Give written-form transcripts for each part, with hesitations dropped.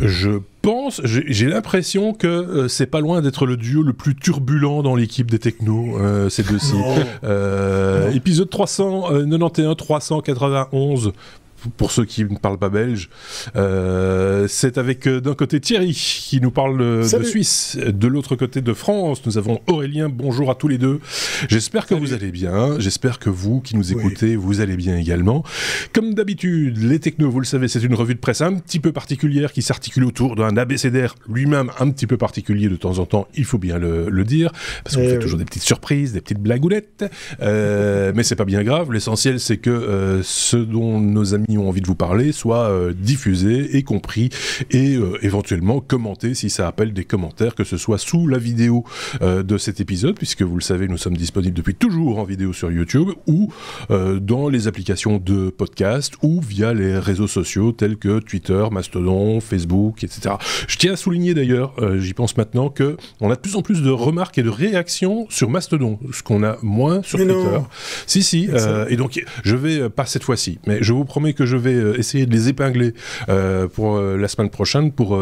Je pense, j'ai l'impression que c'est pas loin d'être le duo le plus turbulent dans l'équipe des technos, ces deux-ci. Épisode 391, 391. Pour ceux qui ne parlent pas belge, c'est avec d'un côté Thierry qui nous parle de Suisse, de l'autre côté de France, nous avons Aurélien. Bonjour à tous les deux. J'espère que vous allez bien, j'espère que vous qui nous écoutez, vous allez bien également. Comme d'habitude, les technos, vous le savez, c'est une revue de presse un petit peu particulière qui s'articule autour d'un abécédaire lui-même un petit peu particulier de temps en temps, il faut bien le dire, parce qu'on fait toujours des petites surprises, des petites blagounettes, mais c'est pas bien grave. L'essentiel, c'est que ce dont nos amis ont envie de vous parler soit diffusé et compris et éventuellement commenté si ça appelle des commentaires, que ce soit sous la vidéo de cet épisode, puisque vous le savez, nous sommes disponibles depuis toujours en vidéo sur YouTube, ou dans les applications de podcast, ou via les réseaux sociaux tels que Twitter, Mastodon, Facebook, etc. Je tiens à souligner d'ailleurs, j'y pense maintenant, que on a de plus en plus de remarques et de réactions sur Mastodon, ce qu'on a moins sur Twitter. Si, et donc je vais, pas cette fois-ci, mais je vous promets que je vais essayer de les épingler pour la semaine prochaine pour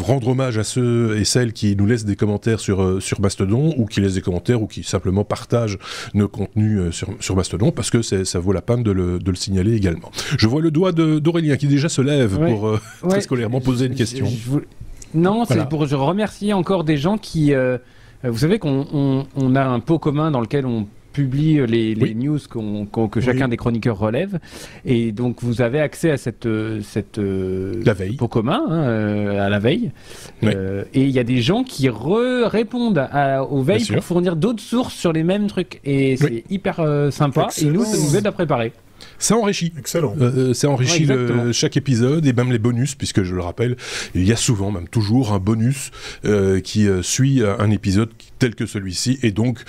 rendre hommage à ceux et celles qui nous laissent des commentaires sur Mastodon, ou qui laissent des commentaires, ou qui simplement partagent nos contenus sur Mastodon, parce que ça vaut la peine de le signaler également. Je vois le doigt d'Aurélien qui déjà se lève pour très scolairement poser une question. Non, c'est pour remercier encore des gens qui... vous savez qu'on a un pot commun dans lequel on publie les news que chacun des chroniqueurs relève, et donc vous avez accès à cette la veille pot commun, à la veille, et il y a des gens qui répondent aux veilles pour fournir d'autres sources sur les mêmes trucs, et c'est hyper sympa. Excellent. Et nous, ça nous aide à préparer. Ça enrichit. Excellent. Ça enrichit chaque épisode, et même les bonus, puisque je le rappelle, il y a souvent, même toujours, un bonus qui suit un épisode tel que celui-ci, et donc,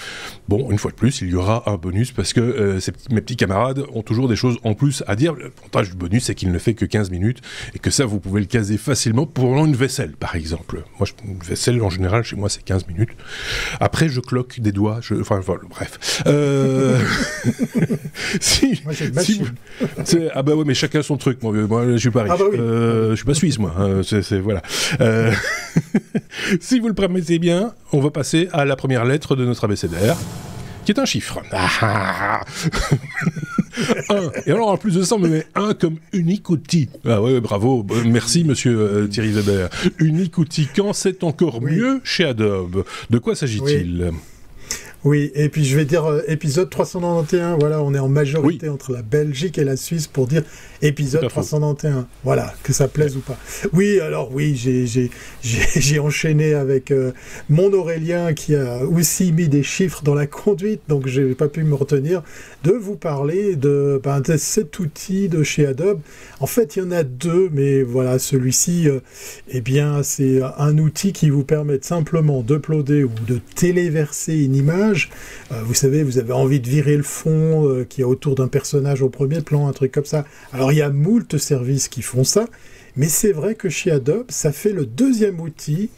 bon, une fois de plus, il y aura un bonus, parce que mes petits camarades ont toujours des choses en plus à dire. L'avantage du bonus, c'est qu'il ne fait que 15 minutes, et que ça, vous pouvez le caser facilement pendant une vaisselle, par exemple. Moi, une vaisselle, en général, chez moi, c'est 15 minutes. Après, je cloque des doigts, enfin, voilà, bref. Moi, j'ai une machine. Ah bah ouais, mais chacun son truc. Moi je suis pas riche. Je suis pas suisse, moi. Voilà. Si vous le permettez bien, on va passer à la première lettre de notre abécédaire, qui est un chiffre. 1. Et alors, en plus de ça, on me met 1 comme unique outil. Ah ouais, bravo. Merci, monsieur Thierry Weber. Unique outil. Quand c'est encore mieux chez Adobe. De quoi s'agit-il ? Oui, et puis je vais dire épisode 391, voilà, on est en majorité entre la Belgique et la Suisse pour dire épisode 391, voilà, que ça plaise ou pas. Oui, alors oui, j'ai enchaîné avec mon Aurélien qui a aussi mis des chiffres dans la conduite, donc j'ai pas pu me retenir de vous parler de cet outil de chez Adobe. En fait, il y en a deux, mais voilà, celui-ci, eh bien, c'est un outil qui vous permet simplement d'uploader ou de téléverser une image. Vous savez, vous avez envie de virer le fond qui est autour d'un personnage au premier plan, un truc comme ça. Alors, il y a moult services qui font ça, mais c'est vrai que chez Adobe, ça fait le deuxième outil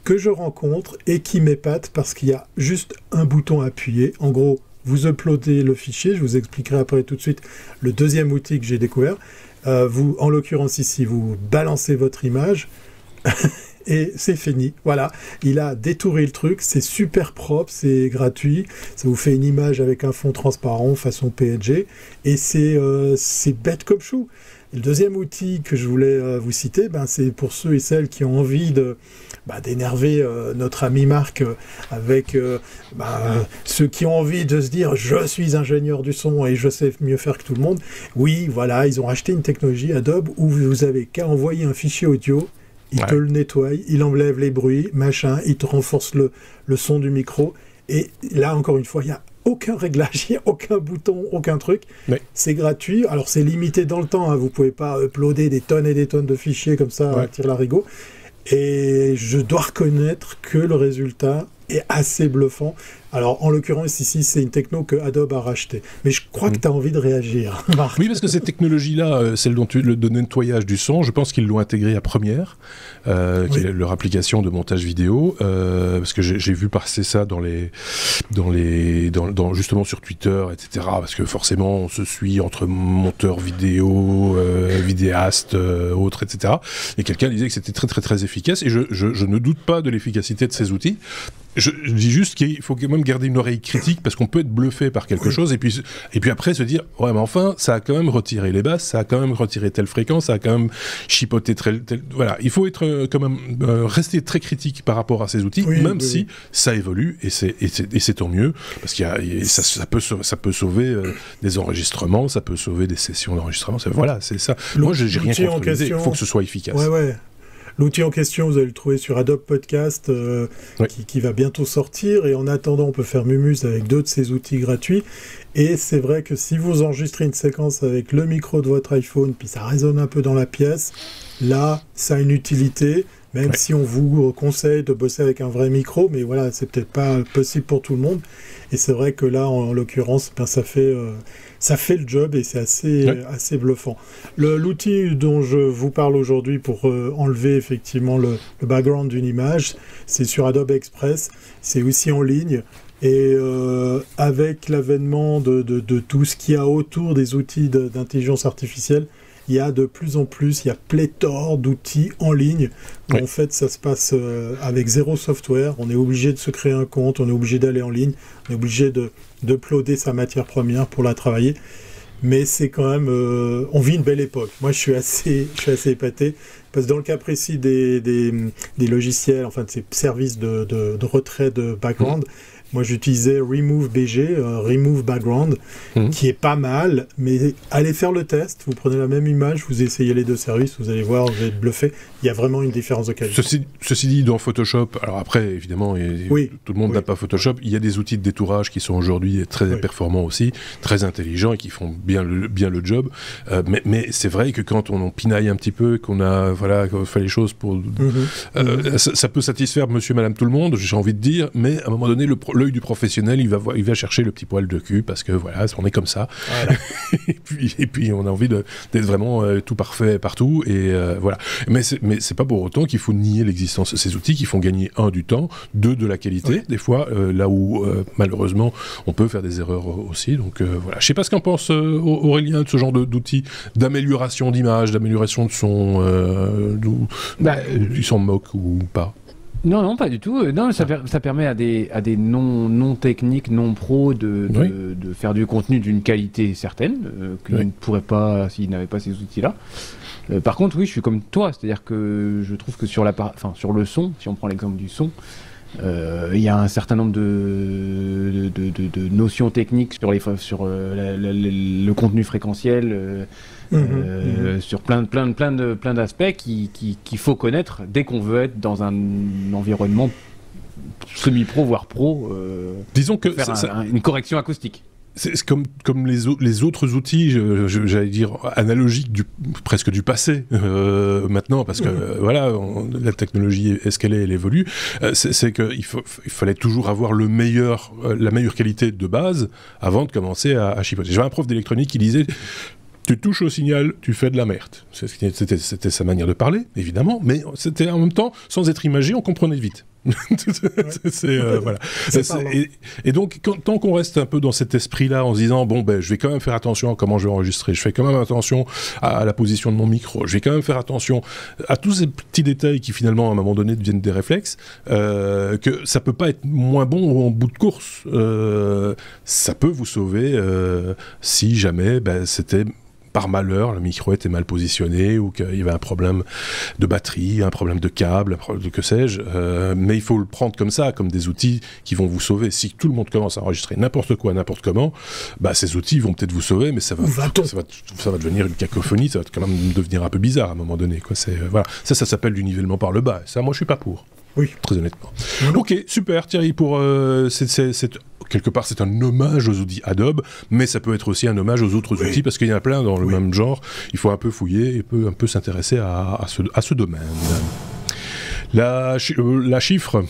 que je rencontre et qui m'épate parce qu'il y a juste un bouton à appuyer. En gros, vous uploadez le fichier, je vous expliquerai après tout de suite le deuxième outil que j'ai découvert. Vous, en l'occurrence ici, vous balancez votre image et c'est fini. Voilà, il a détouré le truc, c'est super propre, c'est gratuit, ça vous fait une image avec un fond transparent façon PNG, et c'est bête comme chou. Et le deuxième outil que je voulais vous citer, c'est pour ceux et celles qui ont envie d'énerver notre ami Marc avec ceux qui ont envie de se dire « je suis ingénieur du son et je sais mieux faire que tout le monde ». Oui, voilà, ils ont acheté une technologie Adobe où vous avez qu'à envoyer un fichier audio, il te le nettoie, il enlève les bruits, machin, il te renforce le son du micro, et là, encore une fois, il n'y a aucun réglage, il n'y a aucun bouton, aucun truc. Oui. C'est gratuit. Alors, c'est limité dans le temps. Vous ne pouvez pas uploader des tonnes et des tonnes de fichiers comme ça, à tire-larigot. Et je dois reconnaître que le résultat est assez bluffant. Alors, en l'occurrence, ici, c'est une techno que Adobe a rachetée. Mais je crois que tu as envie de réagir, Marc. Oui, parce que cette technologie-là, celle de nettoyage du son, je pense qu'ils l'ont intégrée à Premiere, qui est leur application de montage vidéo, parce que j'ai vu passer ça justement sur Twitter, etc. Parce que forcément, on se suit entre monteurs vidéo, vidéastes, autres, etc. Et quelqu'un disait que c'était très, très, très efficace. Et je ne doute pas de l'efficacité de ces outils. Je dis juste qu'il faut quand même garder une oreille critique parce qu'on peut être bluffé par quelque chose et puis après se dire ouais mais enfin ça a quand même retiré les basses, ça a quand même retiré telle fréquence, ça a quand même chipoté voilà, il faut être quand même rester très critique par rapport à ces outils même si ça évolue et c'est tant mieux parce ça peut sauver des enregistrements, ça peut sauver des sessions d'enregistrement, voilà, c'est ça. Moi j'ai rien contre l'idée, il faut que ce soit efficace. Ouais. L'outil en question, vous allez le trouver sur Adobe Podcast, qui va bientôt sortir. Et en attendant, on peut faire Mumuse avec deux de ces outils gratuits. Et c'est vrai que si vous enregistrez une séquence avec le micro de votre iPhone, puis ça résonne un peu dans la pièce, là, ça a une utilité. Même si on vous conseille de bosser avec un vrai micro, mais voilà, c'est peut-être pas possible pour tout le monde. Et c'est vrai que là, en l'occurrence, ça fait le job et c'est assez bluffant. L'outil dont je vous parle aujourd'hui pour enlever effectivement le background d'une image, c'est sur Adobe Express. C'est aussi en ligne. Et avec l'avènement de tout ce qu'il y a autour des outils d'intelligence artificielle, il y a de plus en plus, il y a pléthore d'outils en ligne. En fait, ça se passe avec zéro software. On est obligé de se créer un compte, on est obligé d'aller en ligne, on est obligé d'uploader sa matière première pour la travailler. Mais c'est quand même... on vit une belle époque. Moi, je suis assez épaté. Parce que dans le cas précis des logiciels, enfin de ces services de retrait de background, moi j'utilisais Remove BG, Remove Background, qui est pas mal, mais allez faire le test, vous prenez la même image, vous essayez les deux services, vous allez voir, vous êtes bluffé, il y a vraiment une différence de qualité. Ceci dit, dans Photoshop, alors après évidemment, tout le monde n'a pas Photoshop, il y a des outils de détourage qui sont aujourd'hui très performants aussi, très intelligents et qui font bien le job, mais c'est vrai que quand on pinaille un petit peu, qu'on fait les choses pour... ça peut satisfaire monsieur, madame, tout le monde, j'ai envie de dire, mais à un moment donné, l'œil du professionnel, il va chercher le petit poil de cul, parce que voilà, on est comme ça. Voilà. et puis on a envie d'être vraiment tout parfait partout, et voilà. Mais c'est pas pour autant qu'il faut nier l'existence de ces outils qui font gagner, du temps, de la qualité, des fois, là où, malheureusement, on peut faire des erreurs aussi, donc voilà. Je sais pas ce qu'en pense Aurélien de ce genre d'outils d'amélioration d'image, d'amélioration de son... ils s'en moquent ou pas? Non, pas du tout. Non, ça permet à des non techniques, non pros de faire du contenu d'une qualité certaine, qu'ils ne pourraient pas s'ils n'avaient pas ces outils-là. Par contre, oui, je suis comme toi, c'est-à-dire que je trouve que sur le son, si on prend l'exemple du son, il y a un certain nombre de notions techniques sur le contenu fréquentiel, sur plein d'aspects qu'il faut connaître dès qu'on veut être dans un environnement semi-pro voire pro. Disons que faire une correction acoustique. C'est comme les autres outils, j'allais dire analogiques presque du passé maintenant, parce que voilà, la technologie est ce qu'elle est, elle évolue. C'est qu'il fallait toujours avoir la meilleure qualité de base avant de commencer à chipoter. J'avais un prof d'électronique qui disait: tu touches au signal, tu fais de la merde. C'était sa manière de parler, évidemment, mais c'était en même temps, sans être imagé, on comprenait vite. Voilà. Et donc, tant qu'on reste un peu dans cet esprit-là, en se disant, je vais quand même faire attention à comment je vais enregistrer, je fais quand même attention à la position de mon micro, je vais quand même faire attention à tous ces petits détails qui finalement, à un moment donné, deviennent des réflexes, que ça peut pas être moins bon en bout de course. Ça peut vous sauver si jamais c'était... par malheur, le micro était mal positionné ou qu'il y avait un problème de batterie, un problème de câble, un problème de que sais-je. Mais il faut le prendre comme ça, comme des outils qui vont vous sauver. Si tout le monde commence à enregistrer n'importe quoi, n'importe comment, ces outils vont peut-être vous sauver, mais ça va devenir une cacophonie, ça va quand même devenir un peu bizarre à un moment donné. Voilà. Ça s'appelle du nivellement par le bas. Ça, moi, je suis pas pour. Oui. Très honnêtement. Ok, super Thierry, pour quelque part c'est un hommage aux outils Adobe, mais ça peut être aussi un hommage aux autres outils, parce qu'il y en a plein dans le même genre. Il faut un peu fouiller et un peu s'intéresser à ce domaine. La chiffre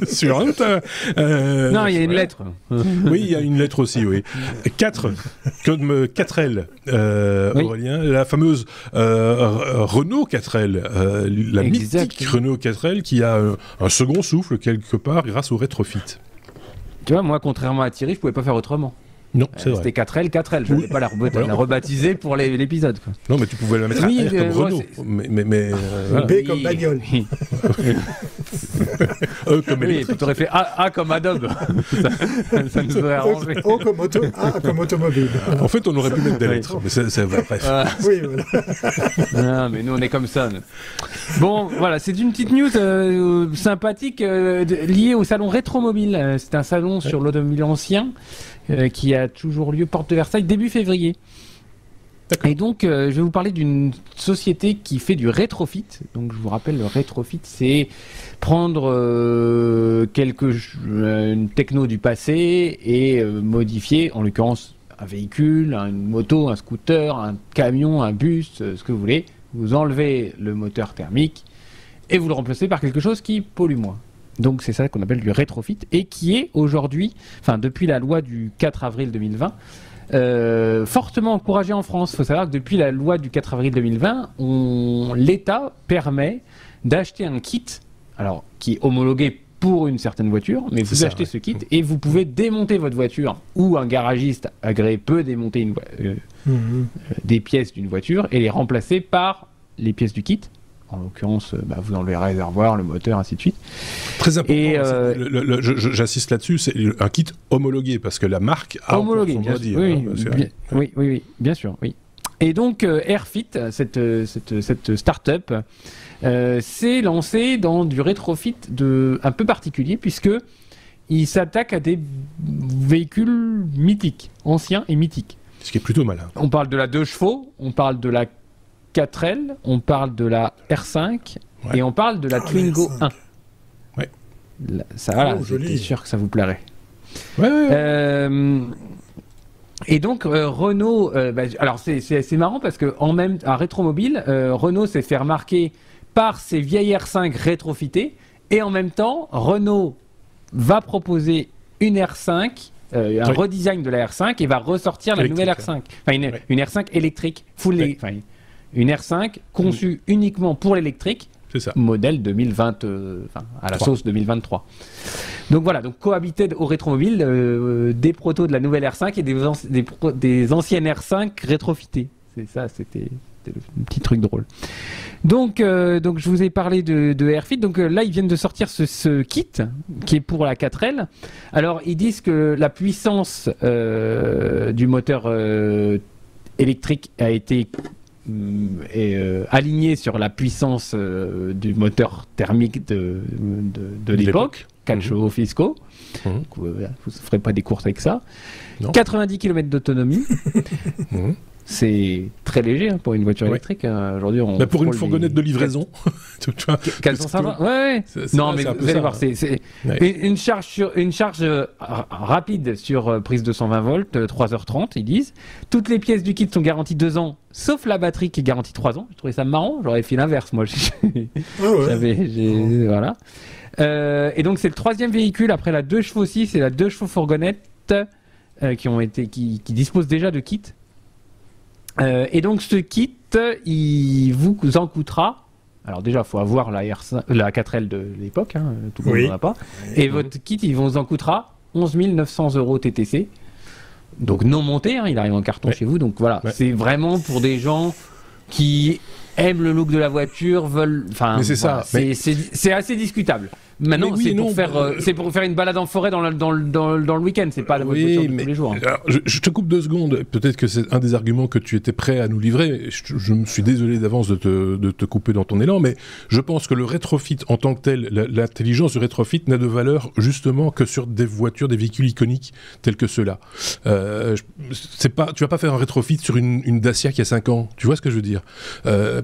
Sur un non, il y a une lettre. Oui, il y a une lettre aussi, oui. 4, comme 4L, Aurélien, la fameuse Renault 4L, la mythique Renault 4L qui a un second souffle quelque part grâce au rétrofit. Tu vois, moi, contrairement à Thierry, je pouvais pas faire autrement. Non, c'est vrai. C'était 4L, je ne pouvais pas la rebaptiser pour l'épisode. Quoi. Non, mais tu pouvais la mettre à R comme Renault. Mais B comme bagnole. E comme oui, tu aurais fait A comme Adobe. ça nous aurait arrangé. O comme A comme automobile. En fait, on aurait pu mettre des lettres, mais c'est bref. Oui, voilà. Non, mais nous, on est comme ça. Nous. Bon, voilà, c'est une petite news sympathique liée au salon Rétromobile. C'est un salon sur l'automobile ancien. Qui a toujours lieu porte de Versailles début février. Et donc, je vais vous parler d'une société qui fait du rétrofit. Donc, je vous rappelle, le rétrofit, c'est prendre une techno du passé et modifier, en l'occurrence, un véhicule, une moto, un scooter, un camion, un bus, ce que vous voulez. Vous enlevez le moteur thermique et vous le remplacez par quelque chose qui pollue moins. Donc c'est ça qu'on appelle du rétrofit et qui est aujourd'hui, enfin depuis la loi du 4 avril 2020, fortement encouragé en France. Il faut savoir que depuis la loi du 4 avril 2020, l'État permet d'acheter un kit, alors qui est homologué pour une certaine voiture, mais vous achetez ce kit et vous pouvez démonter votre voiture ou un garagiste agréé peut démonter des pièces d'une voiture et les remplacer par les pièces du kit. En l'occurrence, vous enlevez le réservoir, le moteur, ainsi de suite. Très important. Et j'insiste là-dessus, c'est un kit homologué parce que la marque a homologué, bien sûr. Oui, bien sûr, oui. Et donc Airfit, cette start-up, s'est lancée dans du rétrofit un peu particulier puisque il s'attaque à des véhicules mythiques, anciens et mythiques. Ce qui est plutôt malin. On parle de la 2 chevaux, on parle de la 4L, on parle de la R5 et on parle de la Twingo 1. Ouais. Ça, voilà, j'étais sûr que ça vous plairait. Ouais. Et donc Renault, alors c'est marrant parce que à Rétromobile, Renault s'est fait remarquer par ses vieilles R5 rétrofitées et en même temps Renault va proposer une R5. Un redesign de la R5 et va ressortir la nouvelle R5. Enfin, une R5 électrique, une R5 conçue uniquement pour l'électrique, modèle 2020, à la sauce 2023. Donc voilà, donc cohabitaient au Rétromobile des protos de la nouvelle R5 et des anciennes R5 rétrofitées. C'est ça, c'était un petit truc drôle. Donc je vous ai parlé de Airfit. Donc là, ils viennent de sortir ce kit qui est pour la 4L. Alors, ils disent que la puissance du moteur électrique a été aligné sur la puissance du moteur thermique de l'époque, 4 chevaux fiscaux. Vous ne ferez pas des courses avec ça. Non. 90 km d'autonomie. C'est très léger pour une voiture électrique. Aujourd'hui, pour une fourgonnette de livraison. 450. Ouais. Non, mais vous allez voir, c'est une charge rapide sur prise de 120 volts, 3h30, ils disent. Toutes les pièces du kit sont garanties 2 ans, sauf la batterie qui est garantie 3 ans. Je trouvais ça marrant. J'aurais fait l'inverse, moi. Voilà. Et donc, c'est le 3e véhicule après la 2 chevaux aussi. C'est la 2 chevaux fourgonnette qui dispose déjà de kit. Et donc ce kit, il vous en coûtera. Alors déjà, il faut avoir la 4L de l'époque, tout le monde n'en a pas. Et votre kit, il vous en coûtera 11 900 € TTC. Donc non monté, il arrive en carton chez vous. Donc voilà, c'est vraiment pour des gens qui aiment le look de la voiture, veulent. Enfin, c'est assez discutable. Maintenant, c'est pour faire une balade en forêt dans le week-end, c'est pas la voiture de tous les jours. Alors, je te coupe 2 secondes. Peut-être que c'est un des arguments que tu étais prêt à nous livrer. Je me suis désolé d'avance de te couper dans ton élan, mais je pense que le rétrofit en tant que tel, l'intelligence du rétrofit n'a de valeur justement que sur des voitures, des véhicules iconiques tels que ceux-là. Tu vas pas faire un rétrofit sur une Dacia qui a 5 ans. Tu vois ce que je veux dire ?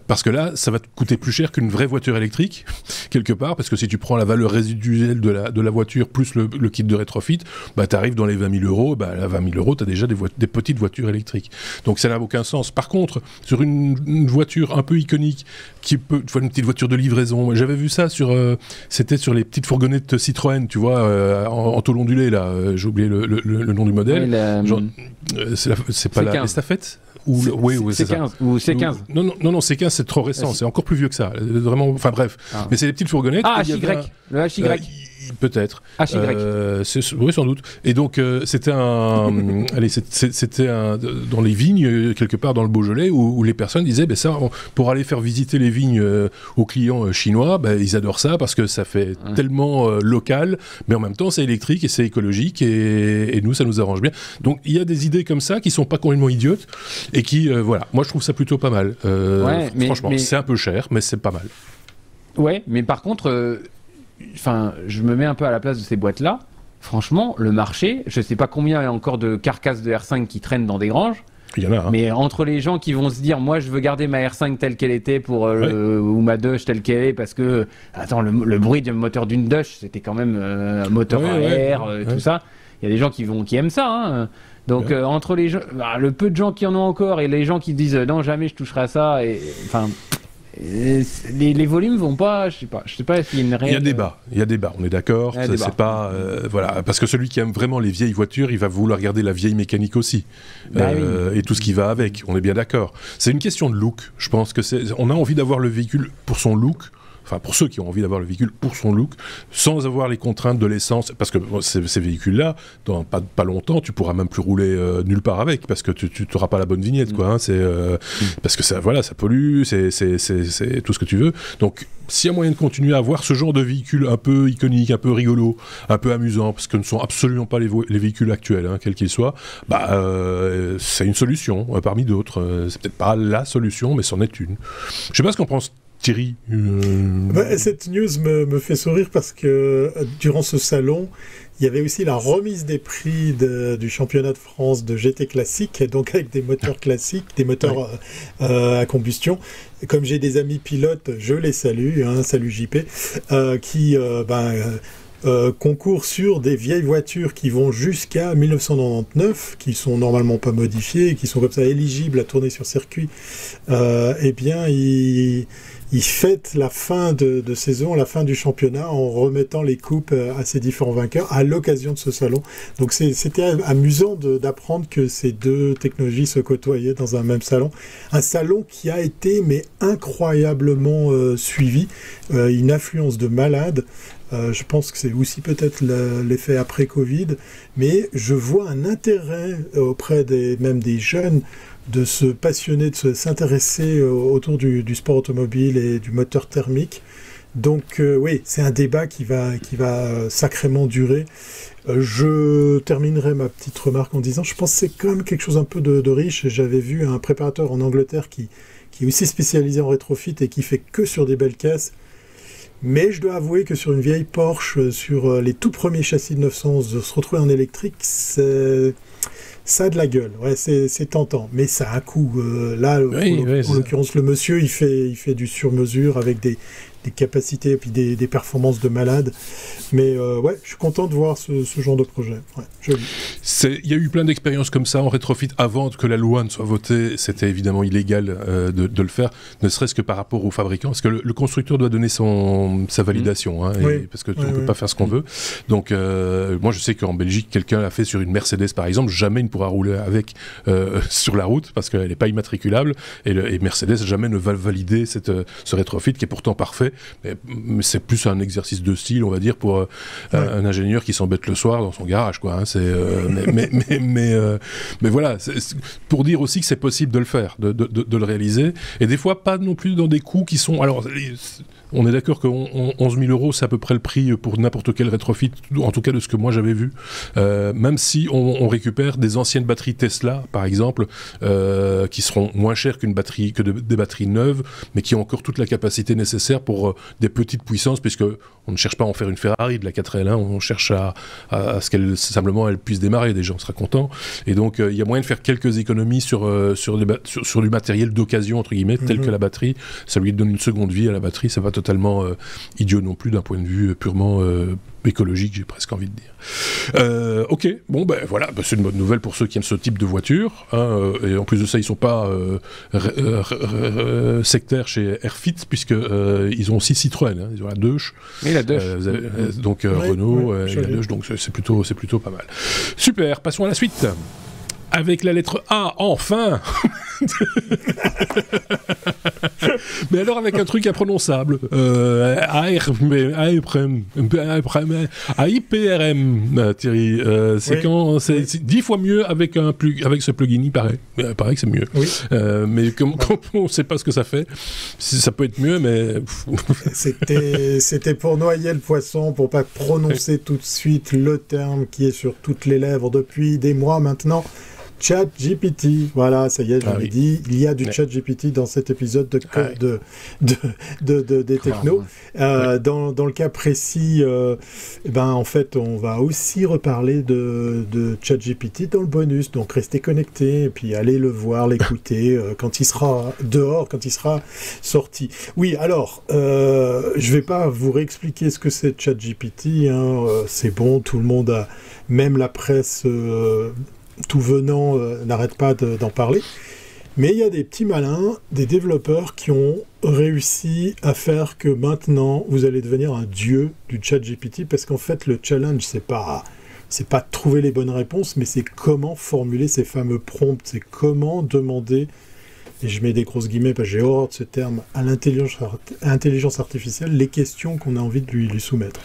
Parce que là, ça va te coûter plus cher qu'une vraie voiture électrique quelque part, parce que si tu prends la valeur le résiduel de la voiture plus le kit de rétrofit, bah, tu arrives dans les 20 000 euros, bah, à 20 000 euros, tu as déjà des petites voitures électriques. Donc ça n'a aucun sens. Par contre, sur une voiture un peu iconique, une petite voiture de livraison, j'avais vu ça c'était sur les petites fourgonnettes Citroën, tu vois, en tôle ondulée, là, j'ai oublié le nom du modèle. Oui, c'est pas la Estafette oui, c'est C15 ou C15. Non, C15 c'est trop récent, c'est encore plus vieux que ça. Vraiment, enfin bref. Mais c'est des petites fourgonnettes. HY, le HY. Peut-être. HY. Oui, sans doute. Et donc, c'était dans les vignes, quelque part dans le Beaujolais, où les personnes disaient, pour aller faire visiter les vignes aux clients chinois, ils adorent ça parce que ça fait tellement local, mais en même temps, c'est électrique et c'est écologique et nous, ça nous arrange bien. Donc, il y a des idées comme ça qui sont pas complètement idiotes et qui, voilà, moi, je trouve ça plutôt pas mal. Franchement, c'est un peu cher, mais c'est pas mal. Ouais, mais par contre... je me mets un peu à la place de ces boîtes-là. Franchement, le marché, je sais pas combien il y a encore de carcasses de R5 qui traînent dans des granges. Il y en a, hein. Mais entre les gens qui vont se dire, moi je veux garder ma R5 telle qu'elle était ou ma Dodge telle qu'elle est, parce que, attends, le bruit du moteur d'une Dodge, c'était quand même un moteur à air, tout ça. Il y a des gens qui aiment ça, hein. Donc entre les gens, le peu de gens qui en ont encore et les gens qui disent non, jamais je toucherai à ça, les volumes vont pas, je sais pas s'il y a une réelle... Il y a débat, on est d'accord, c'est pas voilà, parce que celui qui aime vraiment les vieilles voitures, il va vouloir garder la vieille mécanique aussi, et tout ce qui va avec, on est bien d'accord. C'est une question de look, je pense que on a envie d'avoir le véhicule pour son look. Enfin, pour ceux qui ont envie d'avoir le véhicule pour son look, sans avoir les contraintes de l'essence, parce que ces véhicules-là, dans pas longtemps, tu pourras même plus rouler nulle part avec, parce que tu n'auras pas la bonne vignette, quoi. Hein, parce que ça pollue, c'est tout ce que tu veux. Donc, s'il y a moyen de continuer à avoir ce genre de véhicule un peu iconique, un peu rigolo, un peu amusant, parce que ne sont absolument pas les véhicules actuels, hein, quels qu'ils soient, c'est une solution parmi d'autres. C'est peut-être pas la solution, mais c'en est une. Je sais pas ce qu'en pense Thierry. Cette news me fait sourire parce que durant ce salon, il y avait aussi la remise des prix du championnat de France de GT classique, donc avec des moteurs classiques, des moteurs à combustion. Et comme j'ai des amis pilotes, je les salue, salut JP, qui concourent sur des vieilles voitures qui vont jusqu'à 1999, qui sont normalement pas modifiées, qui sont comme ça éligibles à tourner sur circuit. Ils fêtent la fin de saison, la fin du championnat, en remettant les coupes à ces différents vainqueurs à l'occasion de ce salon. Donc c'était amusant d'apprendre que ces deux technologies se côtoyaient dans un même salon. Un salon qui a été incroyablement suivi, une affluence de malades. Je pense que c'est aussi peut-être l'effet après-Covid, mais je vois un intérêt auprès même des jeunes de se passionner, de s'intéresser autour du sport automobile et du moteur thermique. Donc oui, c'est un débat qui va sacrément durer. Je terminerai ma petite remarque en disant, je pense que c'est quand même quelque chose un peu de riche. J'avais vu un préparateur en Angleterre qui est aussi spécialisé en rétrofit et qui fait que sur des belles caisses. Mais je dois avouer que sur une vieille Porsche, sur les tout premiers châssis de 911, de se retrouver en électrique, ça a de la gueule. Ouais, c'est tentant, mais ça a un coût. Là, en l'occurrence, le monsieur, il fait du sur-mesure avec des capacités et puis des performances de malade. Mais je suis content de voir ce genre de projet. Ouais, il y a eu plein d'expériences comme ça en rétrofit avant que la loi ne soit votée. C'était évidemment illégal de le faire, ne serait-ce que par rapport aux fabricants, parce que le constructeur doit donner sa validation, parce que on ne peut pas faire ce qu'on veut. Donc moi je sais qu'en Belgique, quelqu'un l'a fait sur une Mercedes par exemple, jamais il ne pourra rouler avec sur la route parce qu'elle n'est pas immatriculable et Mercedes jamais ne va valider ce rétrofit qui est pourtant parfait. Mais c'est plus un exercice de style, on va dire, pour un ingénieur qui s'embête le soir dans son garage, quoi. Hein, mais voilà, c'est pour dire aussi que c'est possible de le faire, de le réaliser, et des fois pas non plus dans des coûts qui sont. Alors, on est d'accord que 11 000 euros, c'est à peu près le prix pour n'importe quel rétrofit, en tout cas de ce que moi j'avais vu. Même si on récupère des anciennes batteries Tesla, par exemple, qui seront moins chères que des batteries neuves, mais qui ont encore toute la capacité nécessaire pour des petites puissances, puisque On ne cherche pas à en faire une Ferrari de la 4L, hein, on cherche à ce qu'elle simplement elle puisse démarrer, déjà on sera content. Et donc il y a moyen de faire quelques économies sur du matériel d'occasion entre guillemets, tel que la batterie. Ça lui donne une seconde vie à la batterie, c'est pas totalement idiot non plus d'un point de vue purement écologique, j'ai presque envie de dire. Ok, bon ben voilà, c'est une bonne nouvelle pour ceux qui aiment ce type de voiture, hein, et en plus de ça ils sont pas sectaires chez Airfit, puisque ils ont aussi Citroën, hein, ils ont la Deux. Et la Deux. Donc Renault et la Deux, donc c'est plutôt pas mal. Super, passons à la suite. Avec la lettre A, enfin. Mais alors avec un truc imprononçable. AIPRM, Thierry. C'est 10 fois mieux avec ce plugin, il paraît. Il paraît que c'est mieux. Oui. Mais comme on ne sait pas ce que ça fait, ça peut être mieux, mais... C'était pour noyer le poisson, pour pas prononcer tout de suite le terme qui est sur toutes les lèvres depuis des mois maintenant. ChatGPT, voilà, ça y est, j'avais dit, il y a du ChatGPT dans cet épisode des technos. Dans le cas précis, en fait, on va aussi reparler de ChatGPT dans le bonus, donc restez connectés, et puis allez le voir, l'écouter quand il sera dehors, quand il sera sorti. Oui, alors, je vais pas vous réexpliquer ce que c'est ChatGPT, hein, c'est bon, tout le monde a, même la presse... tout venant n'arrête pas d'en parler, mais il y a des petits malins, des développeurs qui ont réussi à faire que maintenant vous allez devenir un dieu du ChatGPT, parce qu'en fait le challenge c'est pas de trouver les bonnes réponses, mais c'est comment formuler ces fameux prompts, c'est comment demander, et je mets des grosses guillemets parce que j'ai horreur de ce terme, à l'intelligence artificielle, les questions qu'on a envie de lui soumettre.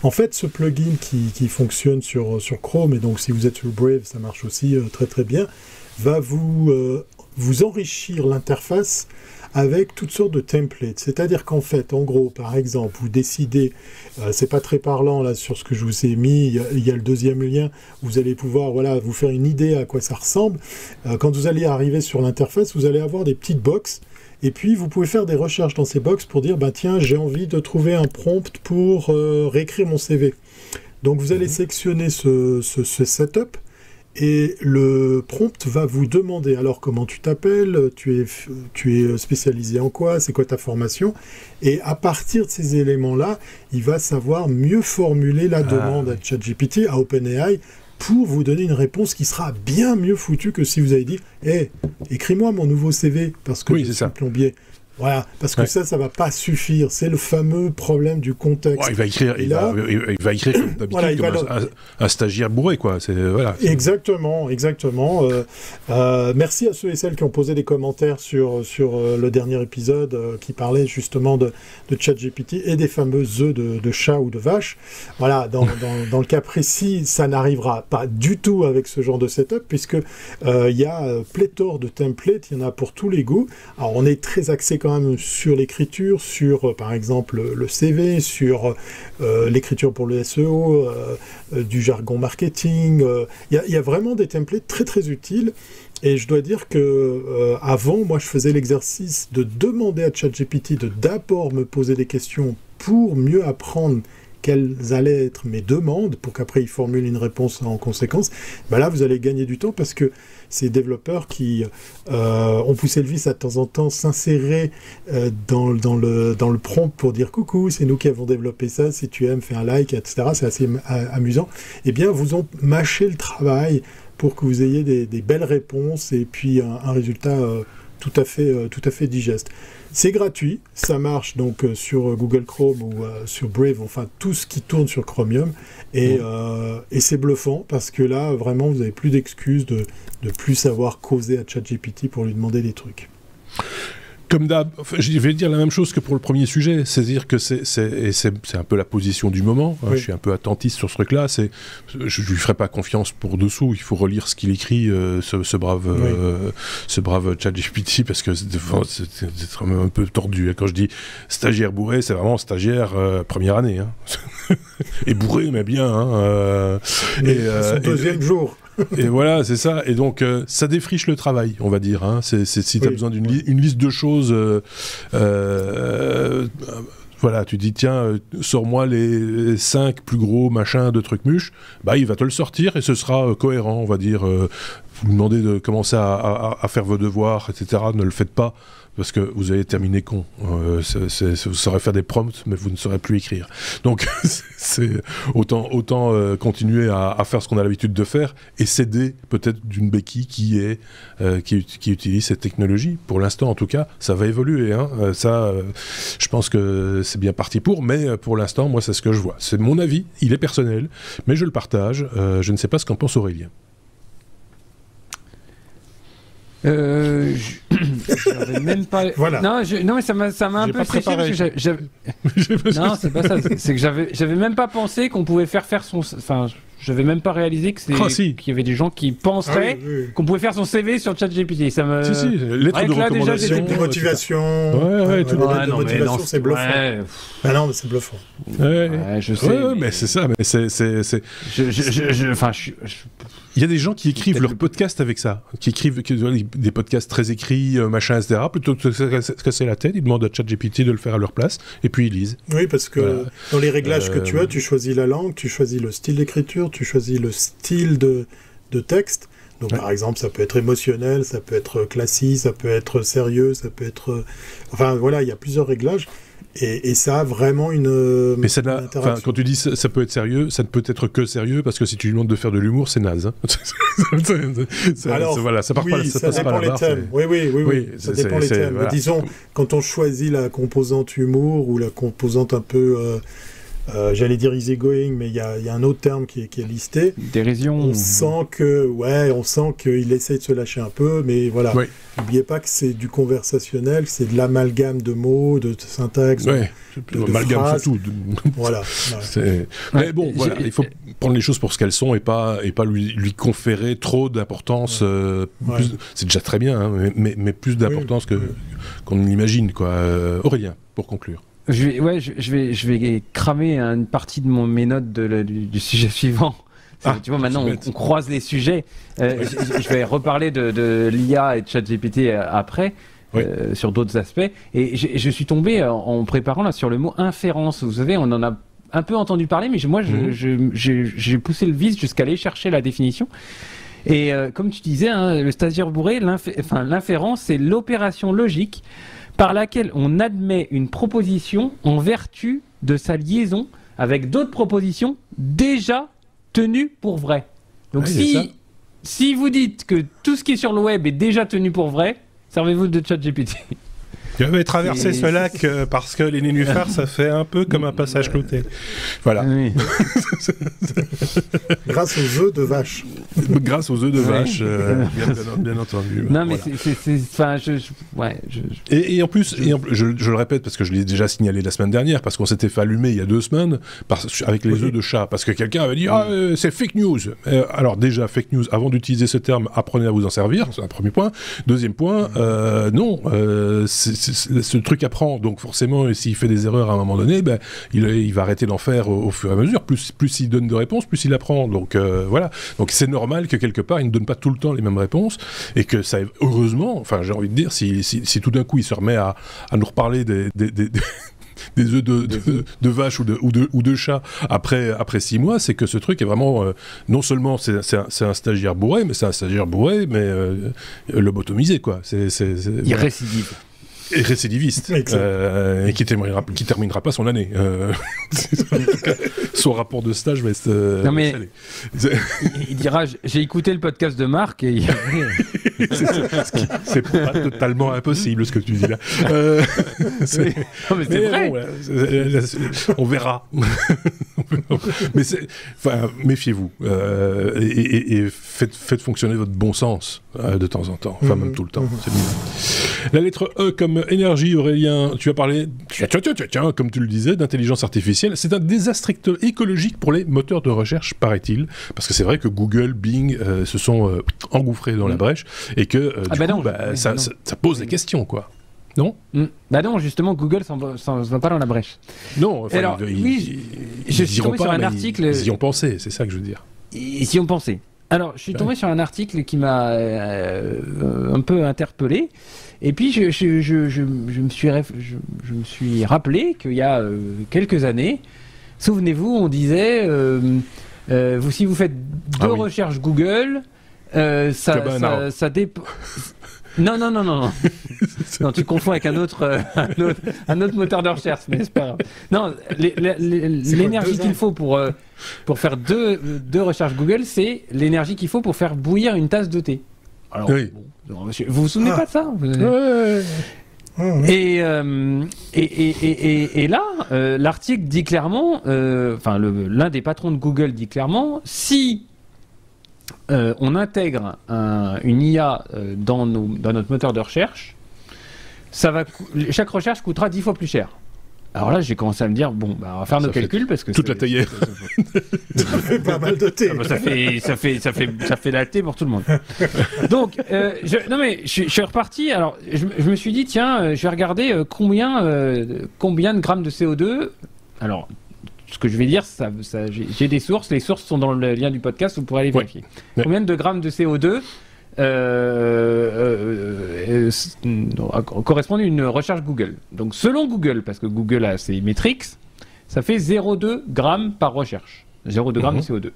En fait, ce plugin qui fonctionne sur Chrome, et donc si vous êtes sur Brave, ça marche aussi très très bien, va vous enrichir l'interface avec toutes sortes de templates. C'est-à-dire qu'en fait, en gros, par exemple, vous décidez, c'est pas très parlant là sur ce que je vous ai mis, il y a le deuxième lien, vous allez pouvoir vous faire une idée à quoi ça ressemble. Quand vous allez arriver sur l'interface, vous allez avoir des petites boxes, et puis vous pouvez faire des recherches dans ces boxes pour dire, tiens, j'ai envie de trouver un prompt pour réécrire mon CV. Donc vous allez sélectionner ce setup, et le prompt va vous demander, alors comment tu t'appelles, tu es spécialisé en quoi, c'est quoi ta formation, et à partir de ces éléments-là, il va savoir mieux formuler la demande à ChatGPT, à OpenAI, pour vous donner une réponse qui sera bien mieux foutue que si vous avez dit « Hey, écris-moi mon nouveau CV, parce que je suis plombier ». Voilà, parce que ça va pas suffire. C'est le fameux problème du contexte. Ouais, il va écrire comme d'habitude, comme un stagiaire bourré, quoi. Exactement. Merci à ceux et celles qui ont posé des commentaires sur le dernier épisode qui parlait justement de ChatGPT et des fameux œufs de chat ou de vache. Voilà, dans le cas précis, ça n'arrivera pas du tout avec ce genre de setup, puisque il y a pléthore de templates, il y en a pour tous les goûts. Alors, on est très axé quand même sur l'écriture, sur par exemple le CV, sur l'écriture pour le SEO, du jargon marketing. Il y a vraiment des templates très très utiles, et je dois dire que avant, moi je faisais l'exercice de demander à ChatGPT de d'abord me poser des questions pour mieux apprendre quelles allaient être mes demandes, pour qu'après il formule une réponse en conséquence. Là vous allez gagner du temps, parce que ces développeurs qui ont poussé le vice à de temps en temps s'insérer dans le prompt pour dire « Coucou, c'est nous qui avons développé ça, si tu aimes, fais un like, etc. » C'est assez amusant. Eh bien, vous ont mâché le travail pour que vous ayez des belles réponses et puis un résultat tout à fait digeste. C'est gratuit, ça marche donc sur Google Chrome ou sur Brave, enfin tout ce qui tourne sur Chromium, et c'est bluffant, parce que là vraiment vous n'avez plus d'excuses de plus savoir causer à ChatGPT pour lui demander des trucs. Comme d'hab, je vais dire la même chose que pour le premier sujet, c'est-à-dire que c'est un peu la position du moment. Oui. Je suis un peu attentiste sur ce truc-là. Je lui ferai pas confiance pour dessous. Il faut relire ce qu'il écrit, ce brave ChatGPT, parce que c'est même un peu tordu. Quand je dis stagiaire bourré, c'est vraiment stagiaire première année, hein. Et bourré, mais bien. Hein, son deuxième jour. Et voilà, c'est ça. Et donc, ça défriche le travail, on va dire. Hein. Si tu as besoin d'une liste de choses Voilà, tu dis tiens, sors-moi les 5 plus gros machins de Trucmuche, il va te le sortir et ce sera cohérent, on va dire. Vous demandez de commencer à faire vos devoirs, etc. Ne le faites pas. Parce que vous allez terminer con. Vous saurez faire des prompts, mais vous ne saurez plus écrire. Donc, c'est autant continuer à faire ce qu'on a l'habitude de faire et s'aider peut-être d'une béquille qui utilise cette technologie. Pour l'instant, en tout cas, ça va évoluer. Hein. Je pense que c'est bien parti pour, mais pour l'instant, moi, c'est ce que je vois. C'est mon avis, il est personnel, mais je le partage. Je ne sais pas ce qu'en pense Aurélien. J'avais même pas. Voilà. Non, mais ça m'a un peu stressé parce que non, c'est pas ça. C'est que j'avais même pas pensé qu'on pouvait faire son. Enfin, j'avais même pas réalisé que qu'il y avait des gens qui penseraient qu'on pouvait faire son CV sur ChatGPT. Ça me. Si, lettre de recommandation, de motivation. Tout de motivation, c'est bluffant. Ah non, mais c'est bluffant. Je sais. Mais c'est ça. Mais c'est. Il y a des gens qui écrivent leurs podcasts avec ça, qui écrivent des podcasts très écrits, machin, etc. Plutôt que de se casser la tête, ils demandent à ChatGPT de le faire à leur place, et puis ils lisent. Oui, parce que dans les réglages que tu as, tu choisis la langue, tu choisis le style d'écriture, tu choisis le style de texte. Donc par exemple, ça peut être émotionnel, ça peut être classique, ça peut être sérieux, ça peut être... Enfin voilà, il y a plusieurs réglages. Et ça a vraiment une. Mais quand tu dis ça peut être sérieux, ça ne peut être que sérieux parce que si tu lui demandes de faire de l'humour, c'est naze. Hein. Alors, voilà, ça part pas, ça passe pas les thèmes. Oui, ça dépend les thèmes. Voilà. Mais disons, quand on choisit la composante humour ou la composante un peu. J'allais dire easygoing, mais il y a un autre terme qui est listé. Dérision. On sent qu'il essaie de se lâcher un peu, mais voilà. Oui. N'oubliez pas que c'est du conversationnel, c'est de l'amalgame de mots, de syntaxe, de phrases. Surtout. Voilà. Mais bon, voilà, il faut prendre les choses pour ce qu'elles sont et pas lui conférer trop d'importance. C'est déjà très bien, hein, mais plus d'importance qu'on l'imagine, quoi. Aurélien, pour conclure. Je vais cramer une partie de mes notes du sujet suivant. Tu vois, maintenant, on croise les sujets. Je vais reparler de l'IA et de ChatGPT après, sur d'autres aspects. Et je suis tombé, en préparant là, sur le mot inférence. Vous savez, on en a un peu entendu parler, mais moi, j'ai poussé le vice jusqu'à aller chercher la définition. Et comme tu disais, hein, le stagiaire bourré, l'inférence, c'est l'opération logique par laquelle on admet une proposition en vertu de sa liaison avec d'autres propositions déjà tenues pour vraies. Donc si vous dites que tout ce qui est sur le web est déjà tenu pour vrai, servez-vous de ChatGPT. Je vais traverser ce lac parce que les nénuphars, ça fait un peu comme un passage clouté. Voilà. Oui. Grâce aux œufs de vache. Grâce aux œufs de vache, bien entendu. Non, mais voilà. Et en plus, je le répète parce que je l'ai déjà signalé la semaine dernière, parce qu'on s'était fait allumer il y a 2 semaines avec les œufs de chat, parce que quelqu'un avait dit c'est fake news. Alors déjà, fake news, avant d'utiliser ce terme, apprenez à vous en servir, c'est un premier point. Deuxième point, non, ce truc apprend, donc forcément, s'il fait des erreurs à un moment donné, il va arrêter d'en faire au fur et à mesure. Plus il donne de réponses, plus il apprend. Donc voilà. Donc c'est normal que quelque part, il ne donne pas tout le temps les mêmes réponses, et que ça, heureusement, enfin j'ai envie de dire, si tout d'un coup il se remet à nous reparler des œufs de vache ou de chat après 6 mois, c'est que ce truc est vraiment non seulement c'est un stagiaire bourré, mais c'est un stagiaire bourré, mais lobotomisé, quoi. Il récidive. Et récidiviste, et qui terminera pas son année. En tout cas, son rapport de stage va être non mais il dira j'ai écouté le podcast de Marc et c'est pas totalement impossible ce que tu dis là. Non, mais c'est vrai. Bon, on verra. Mais méfiez-vous et faites fonctionner votre bon sens de temps en temps, enfin même tout le temps. C'est mieux. La lettre E comme énergie, Aurélien, tu as parlé, comme tu le disais, d'intelligence artificielle. C'est un désastre écologique pour les moteurs de recherche, paraît-il, parce que c'est vrai que Google, Bing se sont engouffrés dans la brèche, et que ça pose des questions, quoi. Non ? Bah non, justement, Google s'en va pas dans la brèche. Non, enfin, alors, je suis tombé sur un article... Ils y ont pensé, c'est ça que je veux dire. Ils y ont pensé. Alors, je suis tombé sur un article qui m'a un peu interpellé. Et puis, je me suis rappelé qu'il y a quelques années, souvenez-vous, on disait, si vous faites deux recherches Google, ça dépend... Non. Non, tu confonds avec un autre moteur de recherche, mais c'est pas grave. Non, l'énergie qu'il faut pour faire deux recherches Google, c'est l'énergie qu'il faut pour faire bouillir une tasse de thé. Alors, oui. Bon, monsieur, vous vous souvenez pas de ça? Et là, l'article dit clairement, l'un des patrons de Google dit clairement, si on intègre une IA dans notre moteur de recherche, chaque recherche coûtera 10 fois plus cher. Alors là, j'ai commencé à me dire, on va faire nos calculs parce que... Toute la théière. Ça fait pas mal de thé. Ça fait la thé pour tout le monde. Donc, je suis reparti. Alors, je me suis dit, tiens, je vais regarder combien de grammes de CO2... Alors... Ce que je vais dire, j'ai des sources. Les sources sont dans le lien du podcast, vous pourrez aller vérifier. Ouais. Combien de grammes de CO2 correspond à une recherche Google. Donc selon Google, parce que Google a ses métriques, ça fait 0,2 grammes par recherche. 0,2 grammes de CO2.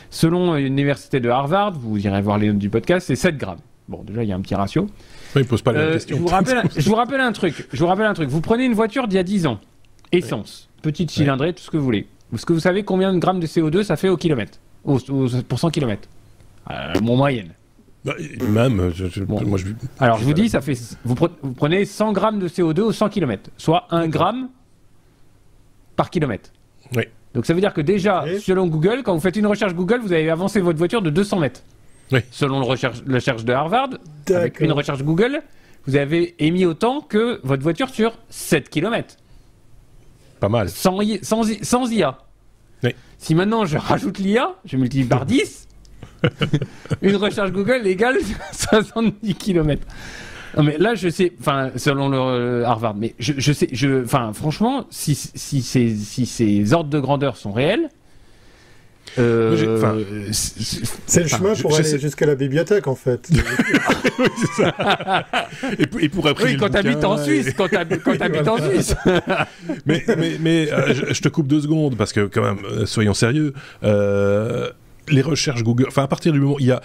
Selon l'université de Harvard, vous irez voir les notes du podcast, c'est 7 grammes. Bon, déjà, il y a un petit ratio. Oui, il pose pas la même question. Je vous rappelle un truc. Vous prenez une voiture d'il y a 10 ans. Essence. Petite cylindrée, tout ce que vous voulez. Est-ce que vous savez combien de grammes de CO2 ça fait au kilomètre pour 100 km Mon moyenne. Même, moi je... Alors je vous dis, ça fait, vous prenez 100 grammes de CO2 au 100 km, soit 1 gramme par kilomètre. Oui. Donc ça veut dire que déjà, selon Google, quand vous faites une recherche Google, vous avez avancé votre voiture de 200 mètres. Oui. Selon la recherche de Harvard, avec une recherche Google, vous avez émis autant que votre voiture sur 7 km. Pas mal. Sans IA. Oui. Si maintenant je rajoute l'IA, je multiplie par 10, une recherche Google égale 70 km. Non mais là je sais, selon le Harvard, mais je sais, franchement, si ces ordres de grandeur sont réels, c'est le chemin pour aller jusqu'à la bibliothèque en fait. Oui, c'est ça. Et pour après. Oui, quand t'habites en Suisse, quand t'habites en Suisse. Mais je te coupe 2 secondes parce que quand même, soyons sérieux. Les recherches Google, à partir du moment où il y a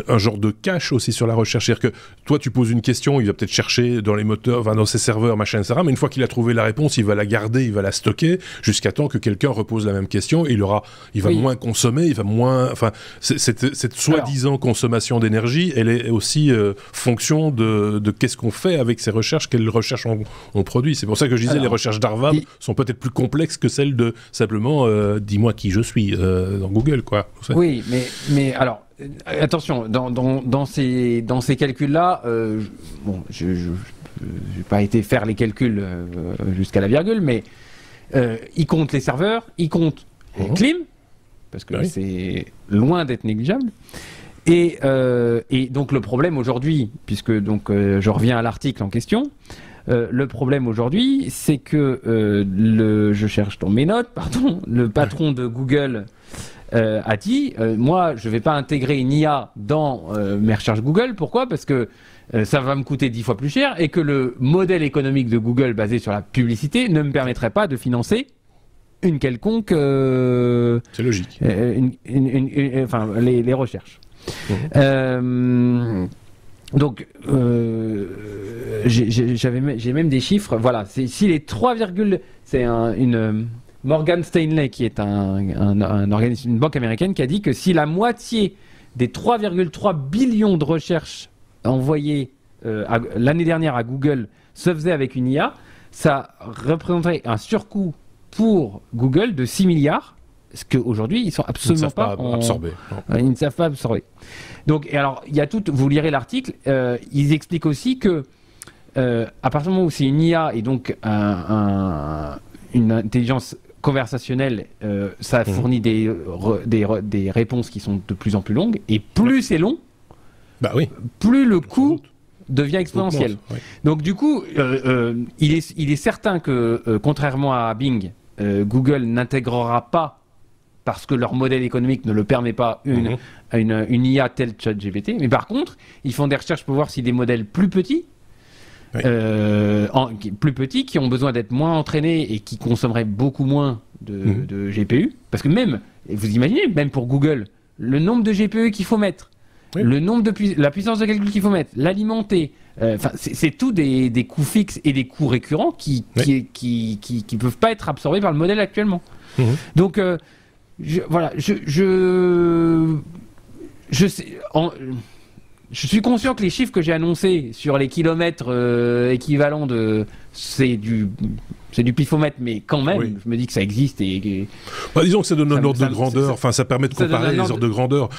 un genre de cache aussi sur la recherche, c'est-à-dire que toi tu poses une question, il va peut-être chercher dans les moteurs, dans ses serveurs, machin, etc. Mais une fois qu'il a trouvé la réponse, il va la garder, il va la stocker jusqu'à temps que quelqu'un repose la même question et il va moins consommer, il va moins. Cette soi-disant consommation d'énergie, elle est aussi fonction de qu'est-ce qu'on fait avec ces recherches, quelles recherches on produit. C'est pour ça que je disais les recherches d'Harvard sont peut-être plus complexes que celles de simplement dis-moi qui je suis dans Google, quoi. Oui, mais alors, attention, dans ces calculs-là, je n'ai pas été faire les calculs jusqu'à la virgule, mais ils comptent les serveurs, ils comptent les clim, parce que c'est loin d'être négligeable. Et donc le problème aujourd'hui, puisque je reviens à l'article en question, le problème aujourd'hui, c'est que je cherche dans mes notes, le patron de Google a dit moi je vais pas intégrer une IA dans mes recherches Google. Pourquoi? Parce que ça va me coûter 10 fois plus cher et que le modèle économique de Google basé sur la publicité ne me permettrait pas de financer une quelconque c'est logique les recherches. Donc j'ai même des chiffres, voilà, si les 3, c'est une Morgan Stanley, qui est un organisme, une banque américaine, qui a dit que si la moitié des 3,3 billions de recherches envoyées l'année dernière à Google se faisait avec une IA, ça représenterait un surcoût pour Google de 6 milliards, ce qu'aujourd'hui ils sont absolument pas absorbés. Ils ne savent pas absorber. Donc, et alors, il y a tout, vous lirez l'article, ils expliquent aussi que à partir du moment où c'est une IA et donc une intelligence conversationnelle, ça fournit des réponses qui sont de plus en plus longues, et plus c'est long, plus le coût devient exponentiel. Donc du coup, il est certain que, contrairement à Bing, Google n'intégrera pas parce que leur modèle économique ne le permet pas une IA telle ChatGPT. Mais par contre, ils font des recherches pour voir si des modèles plus petits, qui ont besoin d'être moins entraînés et qui consommeraient beaucoup moins de GPU. Parce que même, vous imaginez, même pour Google, le nombre de GPU qu'il faut mettre, le nombre la puissance de calcul qu'il faut mettre, l'alimenter, c'est tout des coûts fixes et des coûts récurrents qui peuvent pas être absorbés par le modèle actuellement. Donc, je suis conscient que les chiffres que j'ai annoncés sur les kilomètres équivalents c'est du pifomètre, mais quand même, je me dis que ça existe disons que ça donne un ordre de grandeur, enfin ça permet de comparer les ordres de grandeur.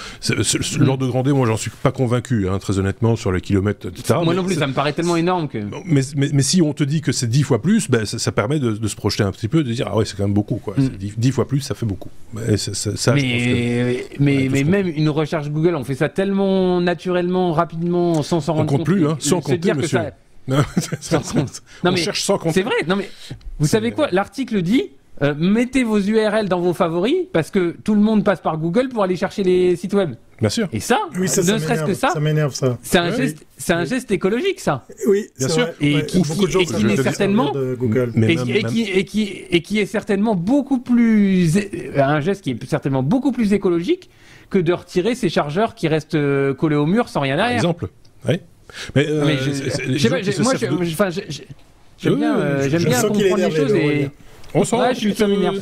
L'ordre de grandeur, moi j'en suis pas convaincu, très honnêtement, sur les kilomètres, etc. Moi non plus, ça me paraît tellement énorme que... Mais si on te dit que c'est 10 fois plus, ça permet de se projeter un petit peu, de dire, ah ouais, c'est quand même beaucoup, quoi. 10 fois plus, ça fait beaucoup. Mais même une recherche Google, on fait ça tellement naturellement, rapidement, sans s'en rendre compte. On compte plus, sans compter, monsieur. Non, mais cherche sans compter. C'est vrai. Non mais vous savez quoi? L'article dit mettez vos URL dans vos favoris parce que tout le monde passe par Google pour aller chercher les sites web. Bien sûr. Et ça, ne serait-ce que ça m'énerve ça. C'est un geste écologique, ça. Oui, bien sûr. Et qui est certainement et qui est certainement beaucoup plus un geste qui est certainement beaucoup plus écologique que de retirer ces chargeurs qui restent collés au mur sans rien derrière. Par exemple. Oui. Mais j'aime bien comprendre les choses et... On sent. Ouais, ça m'énerve.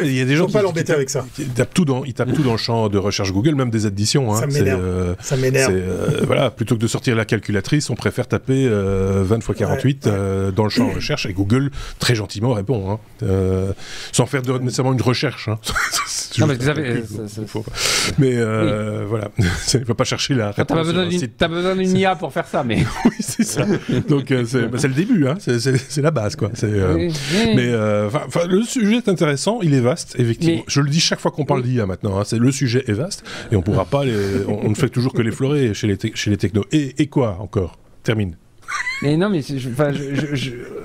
Il y a des gens qui pas l'embêter avec ça. Ils tapent tout dans le champ de recherche Google, même des additions. Ça m'énerve. Voilà, plutôt que de sortir la calculatrice, on préfère taper 20 x 48 dans le champ de recherche et Google très gentiment répond, sans faire nécessairement une recherche. Non, mais vous savez, voilà, il ne faut pas chercher la réponse. T'as besoin d'une IA pour faire ça, mais oui, c'est ça. Donc c'est le début, c'est la base, quoi. Mais le sujet est intéressant, il est vaste, effectivement. Je le dis chaque fois qu'on parle d'IA maintenant, le sujet est vaste et on pourra pas on ne fait toujours que l'effleurer chez les technos. Et quoi encore? Termine. Mais non, mais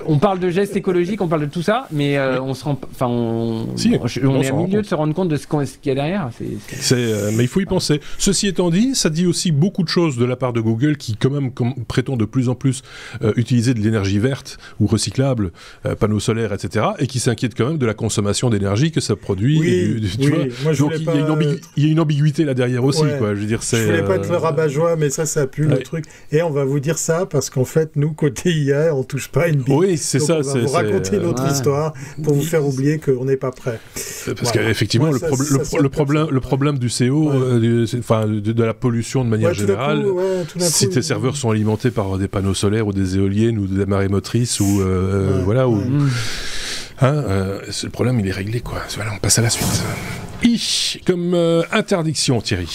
on parle de gestes écologiques, on parle de tout ça, mais on se rend, on est à milieu de se rendre compte de ce qu'il y a derrière. Mais il faut y penser. Ceci étant dit, ça dit aussi beaucoup de choses de la part de Google qui, quand même, prétend de plus en plus utiliser de l'énergie verte ou recyclable, panneaux solaires, etc., et qui s'inquiète quand même de la consommation d'énergie que ça produit. Donc il y a une ambiguïté là derrière aussi, quoi. Je veux dire, je voulais pas être le rabat-joie, mais ça pue le truc. Et on va vous dire ça parce qu'en fait, nous, côté IA, on touche pas une bille. Oui, c'est ça. On va vous raconter notre histoire pour vous faire oublier qu'on n'est pas prêt. Parce qu'effectivement, le problème du CO, de la pollution de manière générale, si tes serveurs sont alimentés par des panneaux solaires ou des éoliennes ou des marées motrices ou le problème, il est réglé, quoi. Voilà, on passe à la suite. Comme interdiction, Thierry.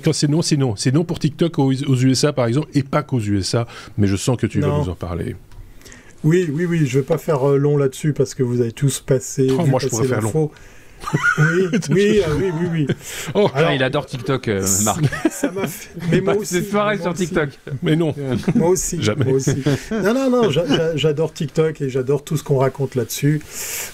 Quand c'est non, c'est non. C'est non pour TikTok aux USA, par exemple, et pas qu'aux USA. Mais je sens que tu vas nous en parler. Oui. Je ne vais pas faire long là-dessus parce que vous avez tous passé. Moi, je pourrais faire long. Oui. Oh, alors, il adore TikTok, Marc. Ça m'a fait. Mais moi aussi. C'est pareil sur TikTok. Mais non. Moi aussi. Jamais. Moi aussi. Non. J'adore TikTok et j'adore tout ce qu'on raconte là-dessus.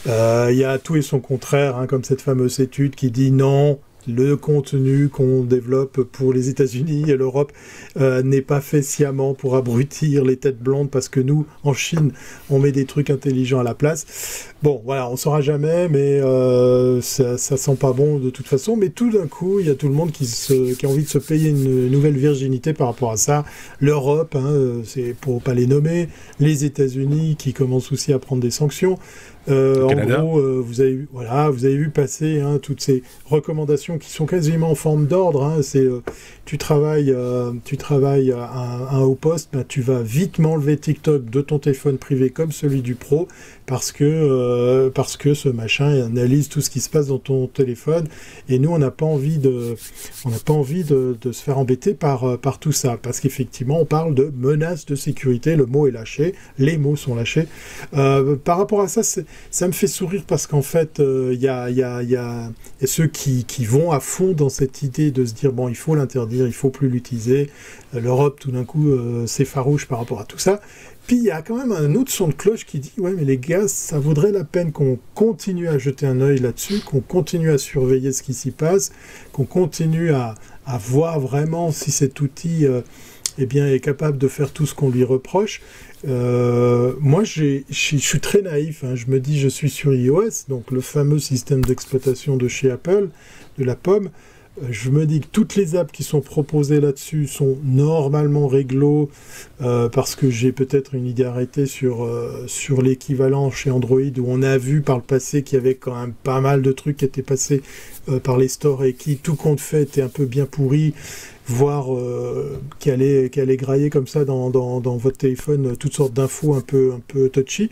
Il y a tout et son contraire, comme cette fameuse étude qui dit non. Le contenu qu'on développe pour les États-Unis et l'Europe n'est pas fait sciemment pour abrutir les têtes blondes parce que nous, en Chine, on met des trucs intelligents à la place. Bon, voilà, on ne saura jamais, mais ça sent pas bon de toute façon. Mais tout d'un coup, il y a tout le monde qui a envie de se payer une nouvelle virginité par rapport à ça. L'Europe, c'est pour pas les nommer, les États-Unis qui commencent aussi à prendre des sanctions. En gros, vous avez vu passer toutes ces recommandations qui sont quasiment en forme d'ordre. C'est tu travailles à un haut poste, tu vas vite m'enlever TikTok de ton téléphone privé comme celui du pro parce que ce machin analyse tout ce qui se passe dans ton téléphone et nous on n'a pas envie de se faire embêter par tout ça parce qu'effectivement on parle de menaces de sécurité, le mot est lâché, les mots sont lâchés. Par rapport à ça, ça me fait sourire parce qu'en fait il y a ceux qui vont à fond dans cette idée de se dire bon, il faut l'interdire, il faut plus l'utiliser. L'Europe tout d'un coup s'effarouche par rapport à tout ça Puis il y a quand même un autre son de cloche qui dit ouais mais les gars, ça vaudrait la peine qu'on continue à jeter un œil là-dessus, qu'on continue à surveiller ce qui s'y passe, qu'on continue à voir vraiment si cet outil est capable de faire tout ce qu'on lui reproche. Moi je suis très naïf, hein. Je me dis je suis sur iOS, donc le fameux système d'exploitation de chez Apple, de la pomme. Je me dis que toutes les apps qui sont proposées là-dessus sont normalement réglo parce que j'ai peut-être une idée arrêtée sur l'équivalent chez Android où on a vu par le passé qu'il y avait quand même pas mal de trucs qui étaient passés par les stores et qui, tout compte fait, étaient un peu bien pourris, voire qui allaient grailler comme ça dans votre téléphone toutes sortes d'infos un peu touchy.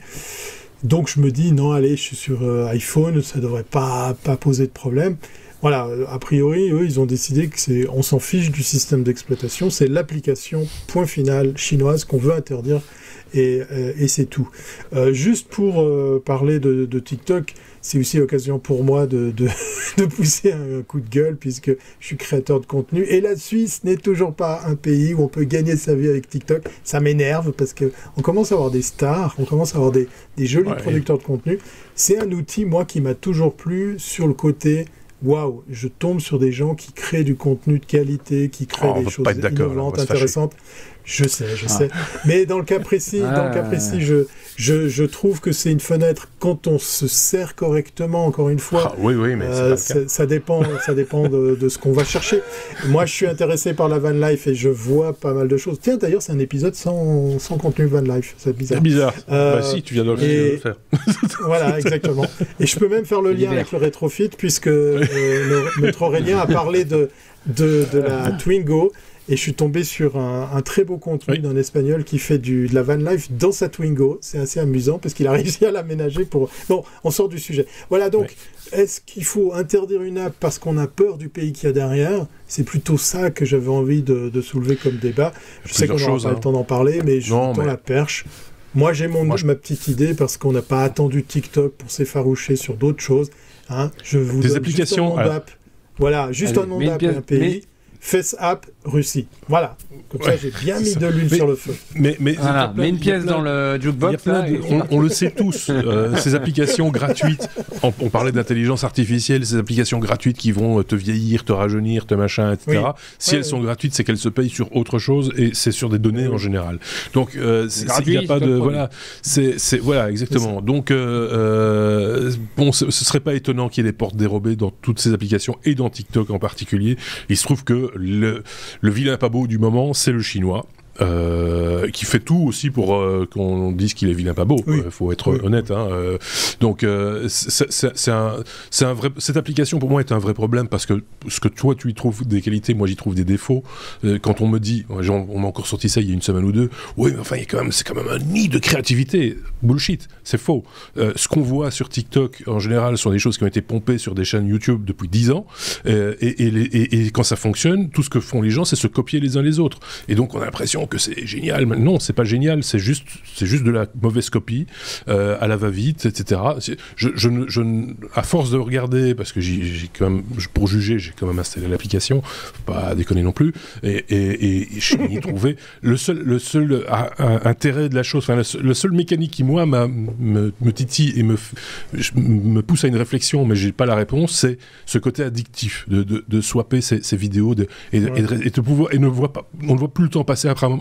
Donc je me dis non, allez, je suis sur iPhone, ça devrait pas poser de problème. Voilà, a priori, eux, ils ont décidé que on s'en fiche du système d'exploitation, c'est l'application, point final, chinoise qu'on veut interdire, et c'est tout. Juste pour parler de TikTok, c'est aussi l'occasion pour moi de pousser un coup de gueule, puisque je suis créateur de contenu, et la Suisse n'est toujours pas un pays où on peut gagner sa vie avec TikTok. Ça m'énerve, parce qu'on commence à avoir des stars, on commence à avoir des jolis producteurs de contenu. C'est un outil, moi, qui m'a toujours plu sur le côté... Waouh, je tombe sur des gens qui créent du contenu de qualité, qui créent des choses innovantes, intéressantes. Je sais. Mais dans le cas précis, je trouve que c'est une fenêtre quand on se sert correctement, encore une fois. Oui, mais ça dépend de ce qu'on va chercher. Moi, je suis intéressé par la van life et je vois pas mal de choses. Tiens, d'ailleurs, c'est un épisode sans contenu van life. C'est bizarre. C'est bizarre. Si, tu viens de le faire. Voilà, exactement. Et je peux même faire le lien avec le rétrofit, puisque notre Aurélien a parlé de la Twingo. Et je suis tombé sur un très beau contenu d'un Espagnol qui fait de la van life dans sa Twingo. C'est assez amusant parce qu'il a réussi à l'aménager pour... Bon, on sort du sujet. Voilà, donc, est-ce qu'il faut interdire une app parce qu'on a peur du pays qu'il y a derrière ? C'est plutôt ça que j'avais envie de soulever comme débat. Je sais qu'on n'aura pas le temps d'en parler, mais je vous tends la perche. Moi, j'ai ma petite idée parce qu'on n'a pas attendu TikTok pour s'effaroucher sur d'autres choses. Hein. Je vous donne applications, juste un nom d'app. Voilà, juste un nom d'app et un pays. FaceApp Russie. Voilà. Comme ça, j'ai bien mis de l'huile sur le feu. Mais une pièce dans le jukebox. On le sait tous. Ces applications gratuites, on parlait d'intelligence artificielle, ces applications gratuites qui vont te vieillir, te rajeunir, te machin, etc. Si elles sont gratuites, c'est qu'elles se payent sur autre chose et c'est sur des données en général. Donc, il n'y a pas de... Voilà, exactement. Donc, ce serait pas étonnant qu'il y ait des portes dérobées dans toutes ces applications et dans TikTok en particulier. Il se trouve que le vilain pas beau du moment, c'est le chinois. Qui fait tout aussi pour qu'on dise qu'il est vilain pas beau. Faut être honnête. Hein. Donc c'est un vrai. Cette application pour moi est un vrai problème parce que ce que toi tu y trouves des qualités, moi j'y trouve des défauts. Quand on me dit, on m'a encore sorti ça il y a une semaine ou deux. Oui, mais enfin c'est quand même un nid de créativité. Bullshit, c'est faux. Ce qu'on voit sur TikTok en général sont des choses qui ont été pompées sur des chaînes YouTube depuis 10 ans. Et quand ça fonctionne, tout ce que font les gens, c'est se copier les uns les autres. Et donc on a l'impression que c'est génial. Non, c'est pas génial, c'est juste de la mauvaise copie à la va-vite, etc. À force de regarder, parce que j'ai quand même, pour juger, j'ai quand même installé l'application, faut pas déconner non plus, et je n'y trouvé le seul intérêt de la chose, enfin le seul mécanique qui moi me titille et me pousse à une réflexion, mais j'ai pas la réponse, c'est ce côté addictif de swapper ces vidéos et de pouvoir, on ne voit plus le temps passer après un moment.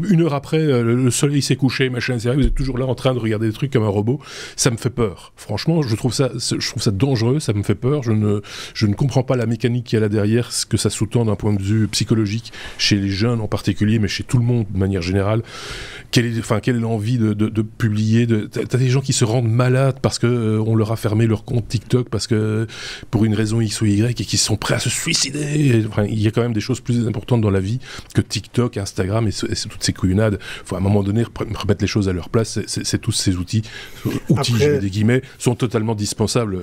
Une heure après, le soleil s'est couché, machin, etc. Vous êtes toujours là en train de regarder des trucs comme un robot. Ça me fait peur. Franchement, je trouve ça dangereux, ça me fait peur. Je ne comprends pas la mécanique qu'il y a là derrière, ce que ça sous-tend d'un point de vue psychologique, chez les jeunes en particulier, mais chez tout le monde de manière générale. Quelle est l'envie de publier t'as des gens qui se rendent malades parce qu'on leur a fermé leur compte TikTok, parce que pour une raison X ou Y, et qui sont prêts à se suicider. Enfin, il y a quand même des choses plus importantes dans la vie que TikTok, Instagram et toutes ces couillonnades. Il faut à un moment donné remettre les choses à leur place. C'est tous ces outils, je mets des guillemets, sont totalement dispensables.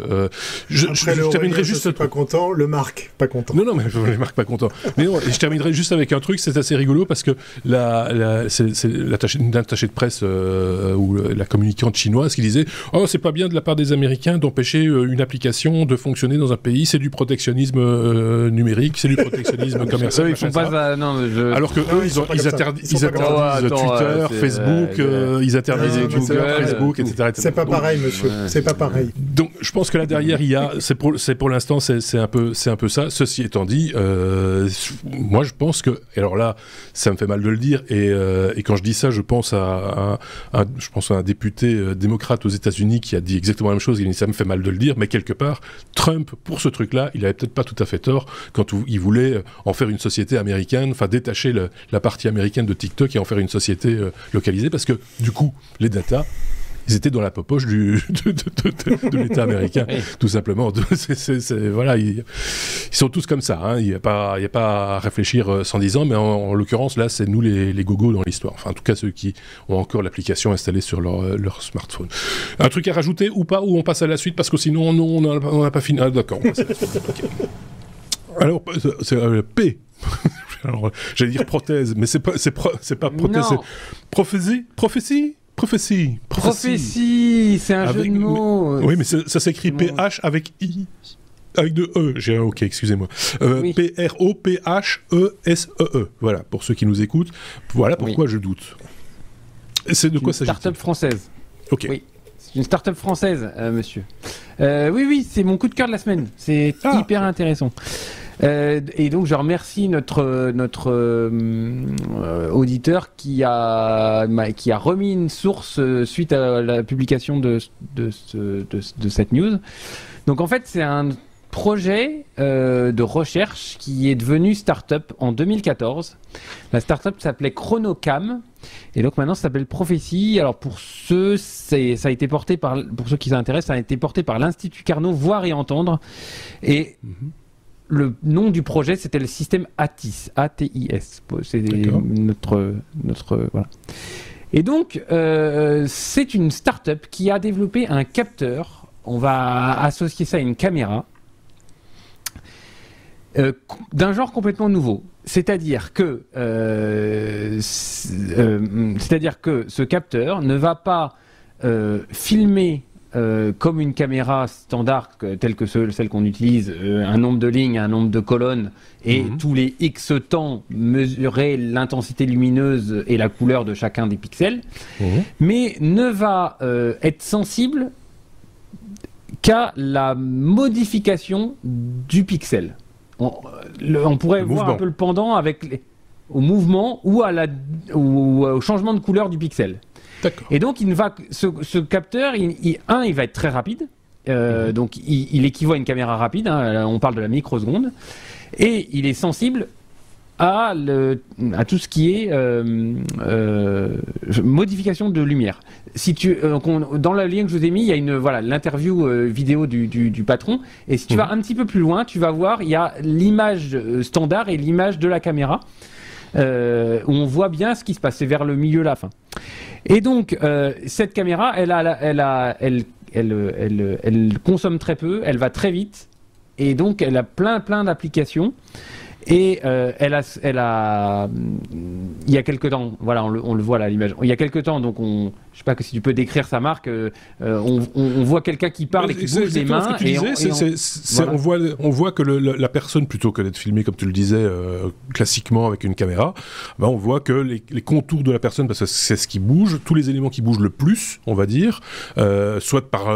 Je terminerai juste... pas content, le Marc, pas content. Non, mais le Marc, pas content. Mais non, je terminerai juste avec un truc, c'est assez rigolo, parce que c'est une attachée de presse ou la communicante chinoise qui disait « Oh, c'est pas bien de la part des Américains d'empêcher une application de fonctionner dans un pays, c'est du protectionnisme numérique, c'est du protectionnisme commercial. » Alors que eux, ils interdisent Twitter, Facebook, ils interdisent Google, Facebook, etc. C'est pas pareil, monsieur. C'est pas pareil. Donc, je pense que là derrière, c'est pour l'instant, c'est un peu ça. Ceci étant dit, moi, je pense que, alors là, ça me fait mal de le dire, et quand je dis ça, je pense à un député démocrate aux États-Unis qui a dit exactement la même chose. Il dit ça me fait mal de le dire, mais quelque part, Trump, pour ce truc-là, il avait peut-être pas tout à fait tort quand il voulait en faire une société américaine, enfin détacher la partie américaine de TikTok et en faire une société localisée, parce que du coup, les datas, ils étaient dans la poche de l'État américain, tout simplement. Voilà, ils sont tous comme ça. Hein. Il n'y a pas à réfléchir 110 ans, mais en l'occurrence, là, c'est nous les gogos dans l'histoire. Enfin, en tout cas, ceux qui ont encore l'application installée sur leur smartphone. Un truc à rajouter ou pas, ou on passe à la suite, parce que sinon, on n'a pas fini. Ah, d'accord, on passe à la suite. Okay. Alors, c'est P. Alors, j'allais dire prothèse, mais c'est pas prothèse, c'est prophétie, c'est un jeu de mots. Oui, mais ça s'écrit PH avec I, avec deux E. J'ai un OK, excusez-moi. PROPHESEE. Voilà, pour ceux qui nous écoutent. Voilà pourquoi je doute. C'est de quoi s'agit-il ? Start-up française. OK. Oui. C'est une start-up française, monsieur. Oui, c'est mon coup de cœur de la semaine. C'est hyper intéressant. Et donc je remercie notre auditeur qui a remis une source suite à la publication de cette news. Donc en fait c'est un projet de recherche qui est devenu start-up en 2014. La start-up s'appelait Chronocam et donc maintenant ça s'appelle Prophétie. Alors pour ceux ça a été porté pour ceux qui s'intéressent, ça a été porté par l'Institut Carnot Voir et Entendre et le nom du projet, c'était le système ATIS, A-T-I-S. C'est notre voilà. Et donc, c'est une start-up qui a développé un capteur. On va associer ça à une caméra d'un genre complètement nouveau. C'est-à-dire que ce capteur ne va pas filmer comme une caméra standard telle que celle qu'on utilise, un nombre de lignes, un nombre de colonnes et tous les X temps mesurer l'intensité lumineuse et la couleur de chacun des pixels, mais ne va être sensible qu'à la modification du pixel. On pourrait voir un peu le pendant au mouvement ou au changement de couleur du pixel. D'accord. Et donc, ce capteur, il va être très rapide. Donc, il équivaut à une caméra rapide. Hein, on parle de la microseconde. Et il est sensible à tout ce qui est modification de lumière. Dans la lien que je vous ai mis, il y a l'interview vidéo du patron. Et si tu vas un petit peu plus loin, tu vas voir, il y a l'image standard et l'image de la caméra. Où on voit bien ce qui se passe, c'est vers le milieu, la fin. Et donc, cette caméra, elle consomme très peu, elle va très vite, et donc elle a plein d'applications. Et il y a quelques temps, voilà, on le voit là à l'image. Il y a quelques temps, donc je sais pas si tu peux décrire sa marque. On voit quelqu'un qui parle et qui bouge les mains. On voit que la personne, plutôt que d'être filmée comme tu le disais classiquement avec une caméra, on voit que les contours de la personne, parce que c'est ce qui bouge, tous les éléments qui bougent le plus, on va dire, soit par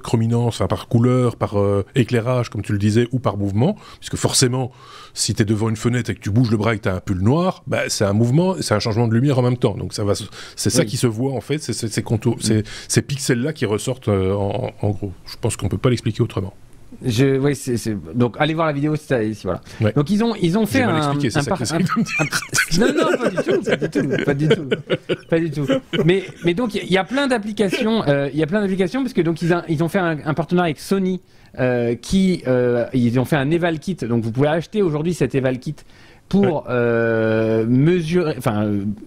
chrominance, enfin par couleur, par éclairage, comme tu le disais, ou par mouvement, puisque forcément, si tu es devant une fenêtre et que tu bouges le bras et que tu as un pull noir, c'est un mouvement, c'est un changement de lumière en même temps. Donc c'est ça qui se voit en fait, c'est ces contours, ces pixels-là qui ressortent en gros. Je pense qu'on peut pas l'expliquer autrement. Donc allez voir la vidéo voilà. Ouais. Donc ils ont fait non, pas du tout. Mais donc il y a plein d'applications, parce que donc ils ont fait un partenariat avec Sony. Ils ont fait un Eval Kit, donc vous pouvez acheter aujourd'hui cet Eval Kit pour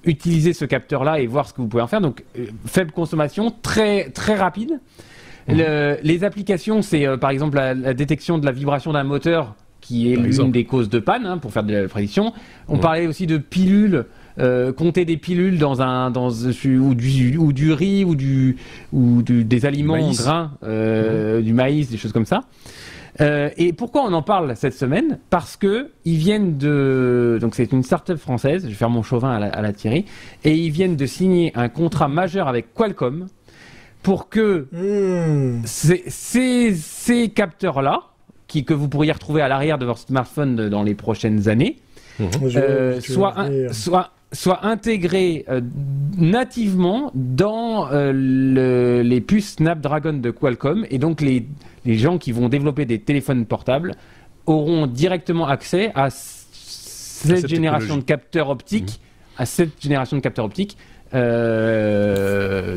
utiliser ce capteur-là et voir ce que vous pouvez en faire. Donc faible consommation, très très rapide. Les applications, c'est par exemple la détection de la vibration d'un moteur qui est l'une des causes de panne, pour faire de la prédiction. On parlait aussi de pilules. Compter des pilules ou du riz ou des aliments en grains, du maïs, des choses comme ça. Et pourquoi on en parle cette semaine? Parce que ils viennent de... Donc c'est une start-up française, je vais faire mon chauvin à la Thierry, et ils viennent de signer un contrat majeur avec Qualcomm pour que ces capteurs-là, que vous pourriez retrouver à l'arrière de votre smartphone dans les prochaines années, soient intégrés nativement dans les puces Snapdragon de Qualcomm, et donc les gens qui vont développer des téléphones portables auront directement accès à cette génération de capteurs optiques,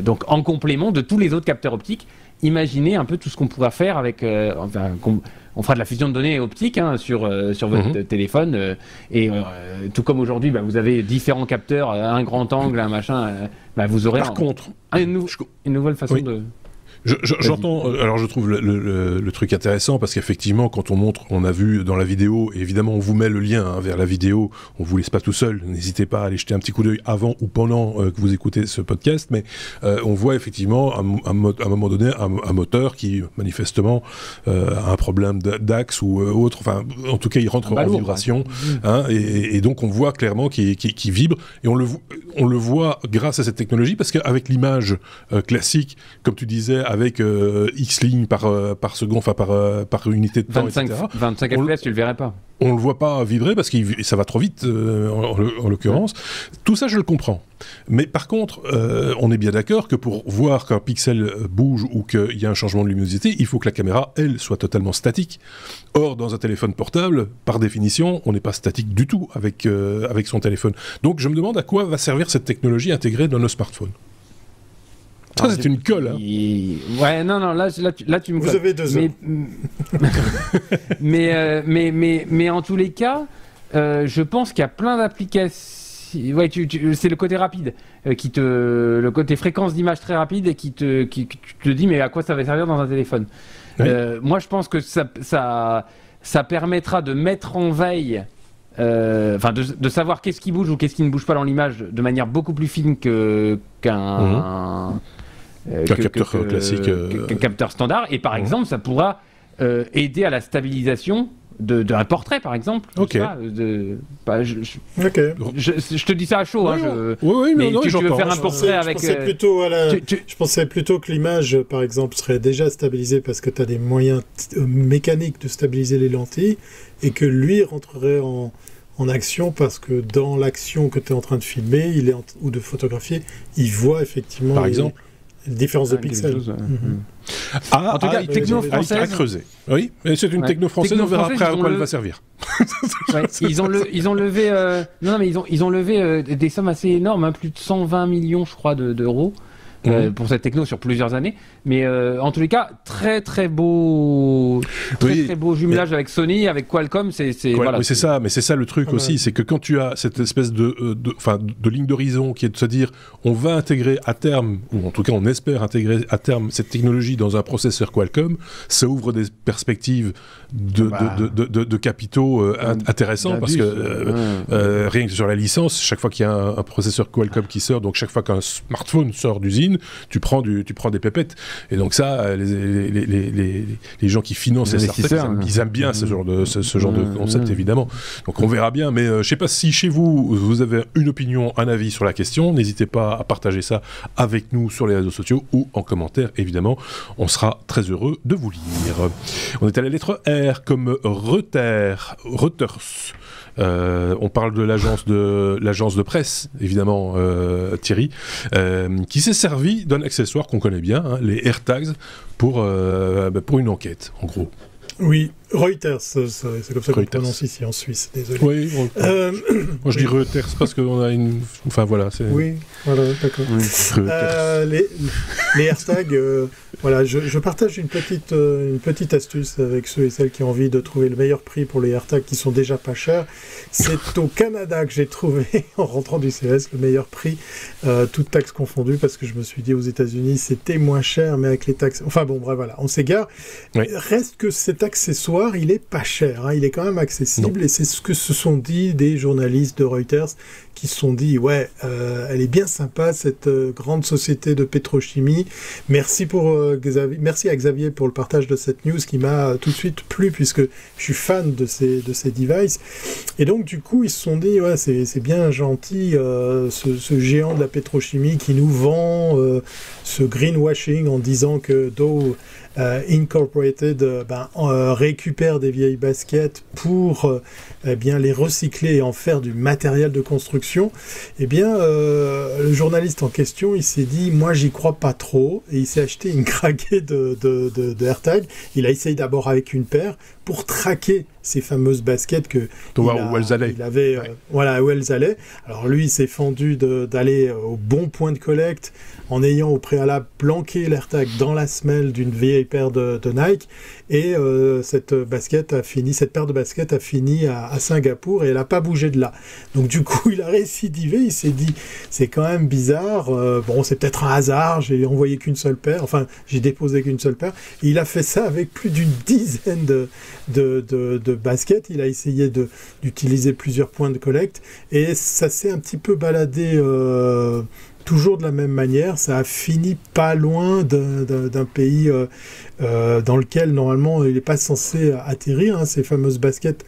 donc en complément de tous les autres capteurs optiques. Imaginez un peu tout ce qu'on pourra faire avec... on fera de la fusion de données optiques sur votre téléphone. Et tout comme aujourd'hui, vous avez différents capteurs, un grand angle, un machin. Vous aurez une nouvelle façon de... J'entends, alors je trouve le truc intéressant parce qu'effectivement quand on montre, on a vu dans la vidéo, et évidemment on vous met le lien vers la vidéo, on vous laisse pas tout seul, n'hésitez pas à aller jeter un petit coup d'œil avant ou pendant que vous écoutez ce podcast, mais on voit effectivement à un moment donné un moteur qui manifestement a un problème d'axe ou autre, enfin en tout cas il rentre en vibration, et donc on voit clairement qu'il vibre, et on le voit grâce à cette technologie, parce qu'avec l'image classique, comme tu disais, avec X lignes par seconde, enfin par unité de temps, 25 FPS, tu le verrais pas. On le voit pas vibrer parce que ça va trop vite, en l'occurrence. Tout ça, je le comprends. Mais par contre, on est bien d'accord que pour voir qu'un pixel bouge ou qu'il y a un changement de luminosité, il faut que la caméra, elle, soit totalement statique. Or, dans un téléphone portable, par définition, on n'est pas statique du tout avec son téléphone. Donc, je me demande à quoi va servir cette technologie intégrée dans nos smartphones. Ça, c'est une colle. Ouais, non, là tu me colles. Vous avez 2 ans. Mais en tous les cas, je pense qu'il y a plein d'applications. Ouais, c'est le côté rapide, le côté fréquence d'image très rapide, et qui te dit mais à quoi ça va servir dans un téléphone. Moi, je pense que ça permettra de mettre en veille. De savoir qu'est-ce qui bouge ou qu'est-ce qui ne bouge pas dans l'image de manière beaucoup plus fine qu'un capteur classique, qu'un capteur standard, et par exemple ça pourra aider à la stabilisation d'un portrait, par exemple. Ok. Je te dis ça à chaud. Mais tu veux faire un portrait avec... Je pensais plutôt que l'image, par exemple, serait déjà stabilisée parce que tu as des moyens mécaniques de stabiliser les lentilles, et que lui rentrerait en action parce que dans l'action que tu es en train de filmer ou de photographier, il voit effectivement par exemple les différences de pixels. En tout cas, techno française. À creuser. Oui, mais c'est une techno française, on verra après à quoi elle va servir. Ils ont levé ils ont levé des sommes assez énormes, plus de 120 millions, je crois, d'euros. Pour cette techno sur plusieurs années, mais en tous les cas très beau jumelage avec Sony, avec Qualcomm, voilà, oui, c'est ça, mais c'est ça le truc aussi, c'est que quand tu as cette espèce de ligne d'horizon qui est de se dire on va intégrer à terme, ou en tout cas on espère intégrer à terme cette technologie dans un processeur Qualcomm, ça ouvre des perspectives de capitaux intéressants, parce que rien que sur la licence, chaque fois qu'il y a un processeur Qualcomm qui sort, donc chaque fois qu'un smartphone sort d'usine, tu prends des pépettes, et donc ça les gens qui financent ces startups, ils aiment bien ce genre de concept, évidemment. Donc on verra bien, mais je sais pas si chez vous avez une opinion, un avis sur la question, n'hésitez pas à partager ça avec nous sur les réseaux sociaux ou en commentaire, évidemment, on sera très heureux de vous lire. On est à la lettre R comme Reuters. On parle de l'agence de presse, évidemment, Thierry, qui s'est servi d'un accessoire qu'on connaît bien, les AirTags, pour une enquête, en gros. Oui, Reuters, c'est comme ça qu'on prononce ici en Suisse, désolé. Oui, moi je dis Reuters parce qu'on a une... Enfin voilà, c'est... Oui, voilà, d'accord. Oui. Les AirTags, voilà, je partage une petite astuce avec ceux et celles qui ont envie de trouver le meilleur prix pour les AirTags qui sont déjà pas chers. C'est au Canada que j'ai trouvé, en rentrant du CS, le meilleur prix, toutes taxes confondues, parce que je me suis dit aux États-Unis c'était moins cher, mais avec les taxes... Enfin bon, bref, voilà, on s'égare. Oui. Reste que cet accessoire voir, il est pas cher, hein, il est quand même accessible, et c'est ce que se sont dit des journalistes de Reuters qui se sont dit, ouais, elle est bien sympa cette grande société de pétrochimie. Merci à Xavier pour le partage de cette news qui m'a tout de suite plu puisque je suis fan de ces devices. Et donc du coup ils se sont dit, ouais, c'est bien gentil ce géant de la pétrochimie qui nous vend ce greenwashing en disant que Dow Incorporated récupère des vieilles baskets pour bien les recycler et en faire du matériel de construction. Eh bien, le journaliste en question, il s'est dit, moi j'y crois pas trop, et il s'est acheté une craquée de AirTag. Il a essayé d'abord avec une paire pour traquer ces fameuses baskets que où elles allaient. Il avait, voilà, où elles allaient. Alors lui, il s'est fendu d'aller au bon point de collecte en ayant au préalable planqué l'AirTag dans la semelle d'une vieille paire de Nike, et cette paire de baskets a fini à Singapour et elle n'a pas bougé de là. Donc du coup, il a récidivé, il s'est dit, c'est quand même bizarre, bon, c'est peut-être un hasard, j'ai envoyé qu'une seule paire, enfin, j'ai déposé qu'une seule paire, et il a fait ça avec plus d'une dizaine de baskets. Il a essayé d'utiliser plusieurs points de collecte, et ça s'est un petit peu baladé toujours de la même manière. Ça a fini pas loin d'un pays dans lequel normalement il n'est pas censé atterrir, hein, ces fameuses baskets.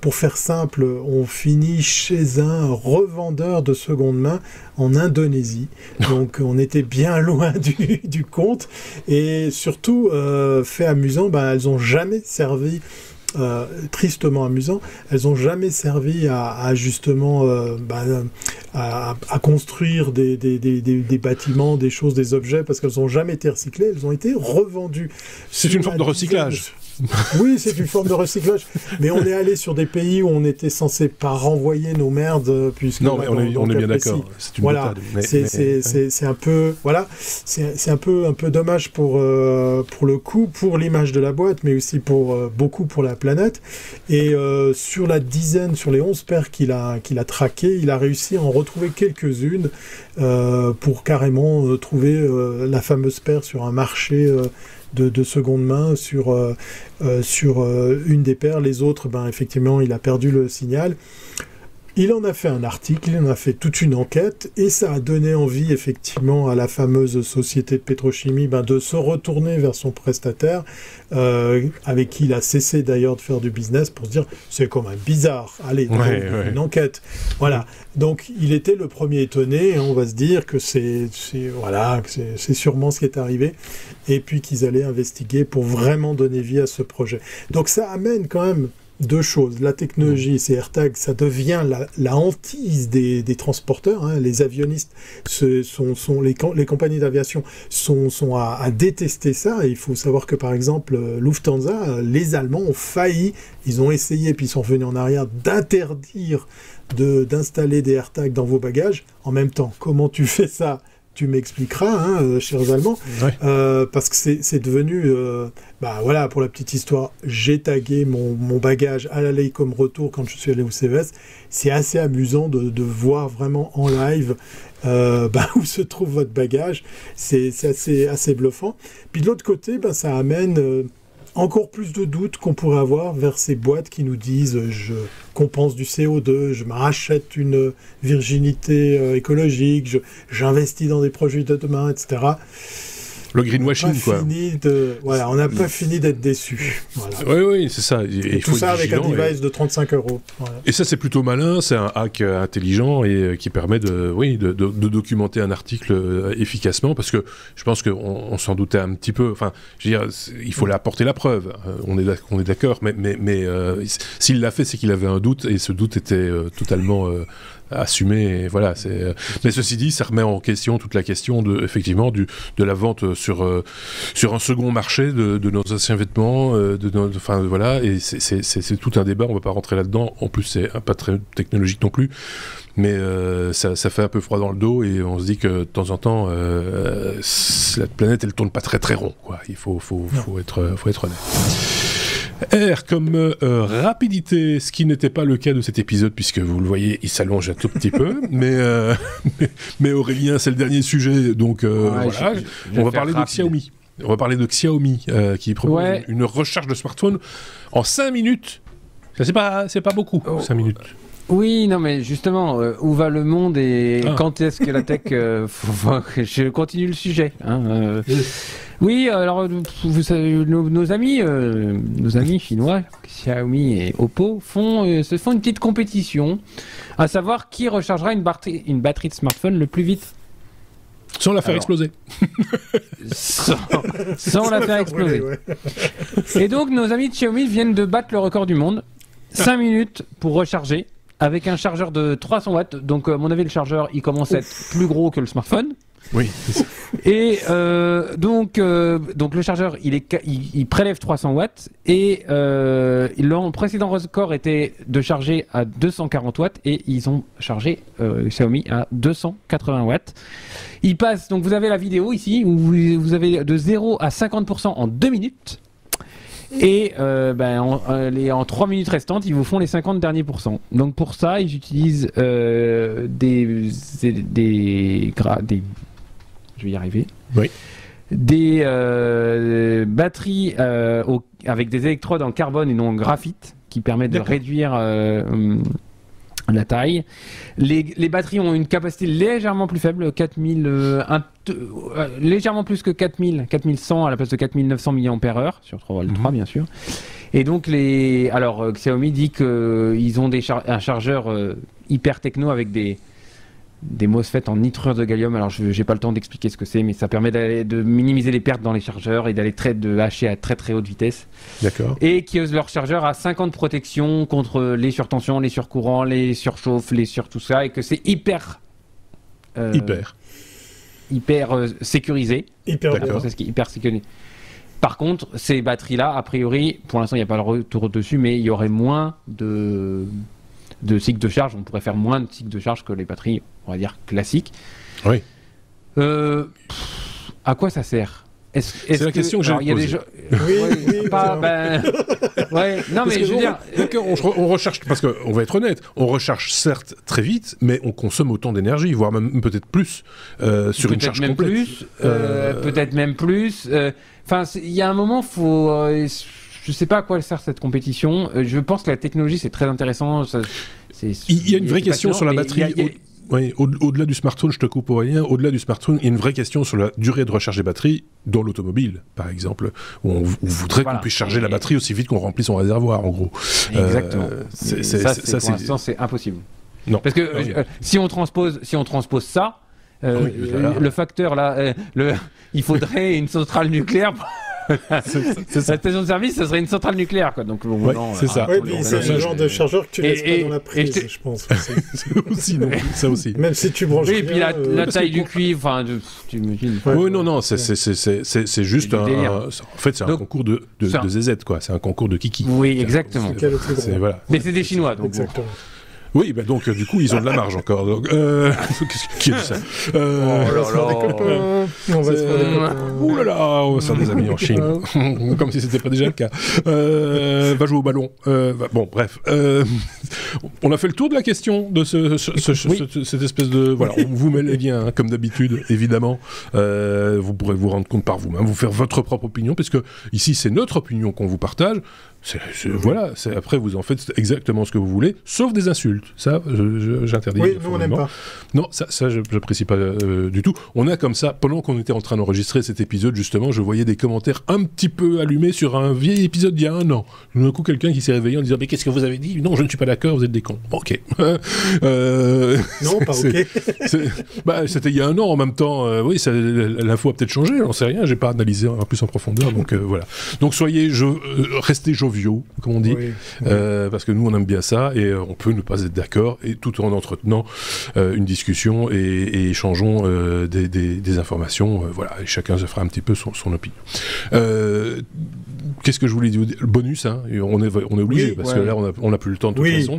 Pour faire simple, on finit chez un revendeur de seconde main en Indonésie. Donc on était bien loin du compte. Et surtout, fait amusant, elles n'ont jamais servi, tristement amusant, elles n'ont jamais servi à justement à construire des bâtiments, des choses, des objets, parce qu'elles n'ont jamais été recyclées, elles ont été revendues. C'est une forme de recyclage. Oui, c'est une forme de recyclage, mais on est allé sur des pays où on était censé pas renvoyer nos merdes, puisque non, mais on est bien d'accord. C'est une voilà, c'est un peu, voilà, c'est un peu dommage pour le coup, pour l'image de la boîte, mais aussi beaucoup pour la planète. Et sur les 11 paires qu'il a traquées, il a réussi à en retrouver quelques-unes pour carrément trouver la fameuse paire sur un marché de seconde main sur une des paires. Les autres, effectivement, il a perdu le signal. Il en a fait un article, il en a fait toute une enquête, et ça a donné envie, effectivement, à la fameuse société de pétrochimie de se retourner vers son prestataire, avec qui il a cessé d'ailleurs de faire du business, pour se dire, c'est quand même bizarre, allez, une enquête. Voilà. Donc, il était le premier étonné, et on va se dire que c'est sûrement ce qui est arrivé, et puis qu'ils allaient investiguer pour vraiment donner vie à ce projet. Donc, ça amène quand même deux choses. La technologie, ces AirTags, ça devient la hantise des transporteurs, hein. Les avionnistes, les compagnies d'aviation sont à détester ça. Et il faut savoir que, par exemple, Lufthansa, les Allemands ont failli, ils ont essayé, puis ils sont revenus en arrière, d'interdire d'installer des AirTags dans vos bagages. En même temps, comment tu fais ça ? Tu m'expliqueras, chers Allemands, parce que c'est devenu, voilà, pour la petite histoire, j'ai tagué mon bagage à l'aller comme retour quand je suis allé au CES. C'est assez amusant de voir vraiment en live où se trouve votre bagage. C'est assez bluffant. Puis de l'autre côté, ça amène encore plus de doutes qu'on pourrait avoir vers ces boîtes qui nous disent je compense du CO2, je me rachète une virginité écologique, j'investis dans des projets de demain, etc. Le greenwashing, quoi. On n'a pas fini d'être déçus. Voilà. Oui, c'est ça. Et tout ça avec un device de 35 €. Voilà. Et ça, c'est plutôt malin. C'est un hack intelligent et qui permet de documenter un article efficacement, parce que je pense qu'on s'en doutait un petit peu. Enfin, je veux dire, il faut apporter la preuve. On est d'accord. Mais s'il l'a fait, c'est qu'il avait un doute, et ce doute était totalement assumé. Et voilà. Mais ceci dit, ça remet en question toute la question effectivement de la vente sur un second marché de nos anciens vêtements, voilà, et c'est tout un débat, on va pas rentrer là-dedans, en plus c'est pas très technologique non plus, mais ça fait un peu froid dans le dos, et on se dit que de temps en temps la planète elle tourne pas très très rond, quoi. Il faut être honnête. R comme rapidité, ce qui n'était pas le cas de cet épisode, puisque vous le voyez, il s'allonge un tout petit peu, mais Aurélien, c'est le dernier sujet, donc voilà, on va parler de Xiaomi. On va parler de Xiaomi qui propose une recharge de smartphone en 5 minutes. Ça, c'est pas beaucoup, 5 minutes. Oui, non, mais justement, où va le monde et quand est-ce que la tech... je continue le sujet. Oui, alors, vous savez, nos amis chinois, Xiaomi et Oppo, se font une petite compétition, à savoir qui rechargera une batterie de smartphone le plus vite. Sans la faire exploser. Sans la faire exploser. Brûler, Et donc, nos amis de Xiaomi viennent de battre le record du monde. 5 minutes pour recharger, avec un chargeur de 300 watts. Donc, à mon avis, le chargeur, il commence à être plus gros que le smartphone. Oui. Et donc le chargeur, il prélève 300 watts. Et le précédent record était de charger à 240 watts. Et ils ont chargé Xiaomi à 280 watts. Il passe, donc vous avez la vidéo ici, où vous avez de 0 à 50% en 2 minutes. Et en 3 minutes restantes, ils vous font les 50 derniers pourcents. Donc pour ça, ils utilisent des je vais y arriver. Oui. Des batteries avec des électrodes en carbone et non en graphite, qui permettent de réduire la taille. Les batteries ont une capacité légèrement plus faible, légèrement plus que 4100 à la place de 4900 mAh sur 3V3 bien sûr. Et donc Xiaomi dit qu'ils ont un chargeur hyper techno avec des MOSFET en nitrure de gallium. Alors j'ai pas le temps d'expliquer ce que c'est, mais ça permet de minimiser les pertes dans les chargeurs et d'aller de hacher à très très haute vitesse. D'accord. Et qui leur chargeur a 50 protections contre les surtensions, les surcourants, les surchauffes, tout ça, et que c'est hyper sécurisé. C'est ce qui est hyper sécurisé. Par contre, ces batteries-là, a priori, pour l'instant il n'y a pas le retour dessus, mais il y aurait moins de cycle de charge, on pourrait faire moins de cycle de charge que les batteries, on va dire, classiques. Oui. À quoi ça sert ? C'est la question que j'ai posée. Non, mais je veux dire... On recherche, parce qu'on va être honnête, on recherche certes très vite, mais on consomme autant d'énergie, voire même peut-être plus, sur une charge complète. Peut-être même plus. Enfin, il y a un moment, je sais pas à quoi sert cette compétition. Je pense que la technologie, c'est très intéressant. Il y a une vraie question sur la batterie. Au-delà du smartphone, je te coupe Aurélien, au-delà du smartphone, il y a une vraie question sur la durée de recharge des batteries dans l'automobile, par exemple, où on voudrait qu'on puisse charger la batterie aussi vite qu'on remplit son réservoir, en gros. Exactement. Pour l'instant, c'est impossible. Non. Parce que si on transpose ça, le facteur là, il faudrait une centrale nucléaire. La station de service, ça serait une centrale nucléaire, quoi. Donc, c'est ça. C'est le genre de chargeur que tu laisses pas dans la prise, je pense. Ça aussi. Même si tu branches. Oui, et puis la taille du cuivre, enfin, tu imagines. Oui, non, c'est juste en fait, c'est un concours de ZZ, quoi. C'est un concours de kiki. Oui, exactement. Mais c'est des Chinois, donc. Exactement. Oui, donc du coup, ils ont de la marge encore. Donc, qui a dit ça On va se faire des copains. Ouh là là, on va se faire des amis en Chine. Comme si c'était pas déjà le cas. Va jouer au ballon. Bon, bref. On a fait le tour de la question de cette espèce de... Voilà, on vous met les liens, hein, comme d'habitude, évidemment. Vous pourrez vous rendre compte par vous-même, vous faire votre propre opinion, puisque ici, c'est notre opinion qu'on vous partage. Voilà, après vous en faites exactement ce que vous voulez, sauf des insultes. Ça, j'interdis. Oui, nous on n'aime pas. Non, ça j'apprécie pas du tout. On a comme ça, pendant qu'on était en train d'enregistrer cet épisode, justement, je voyais des commentaires un petit peu allumés sur un vieil épisode d'il y a 1 an. D'un coup, quelqu'un qui s'est réveillé en disant « Mais qu'est-ce que vous avez dit ? Non, je ne suis pas d'accord, vous êtes des cons. » Ok. Non, pas ok. C'était il y a 1 an, en même temps. Oui, l'info a peut-être changé, j'en sais rien, j'ai pas analysé plus en profondeur, donc voilà. Donc restez joviaux, comme on dit, parce que nous on aime bien ça et on peut ne pas être d'accord, et tout en entretenant une discussion et échangeons des informations, voilà, et chacun se fera un petit peu son opinion. Qu'est-ce que je voulais dire ? Le bonus, hein, on est obligé, parce que là on n'a plus le temps de toute façon.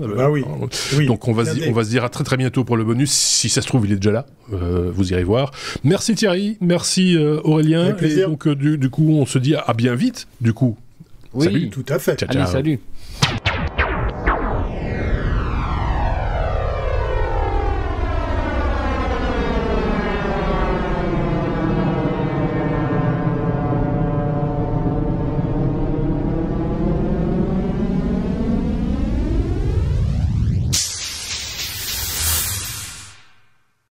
Donc on va se dire à très très bientôt pour le bonus. Si ça se trouve, il est déjà là. Vous irez voir. Merci Thierry, merci Aurélien. Et donc du coup, on se dit à bien vite. Du coup. Oui, salut. Tout à fait. Ciao, allez, salut.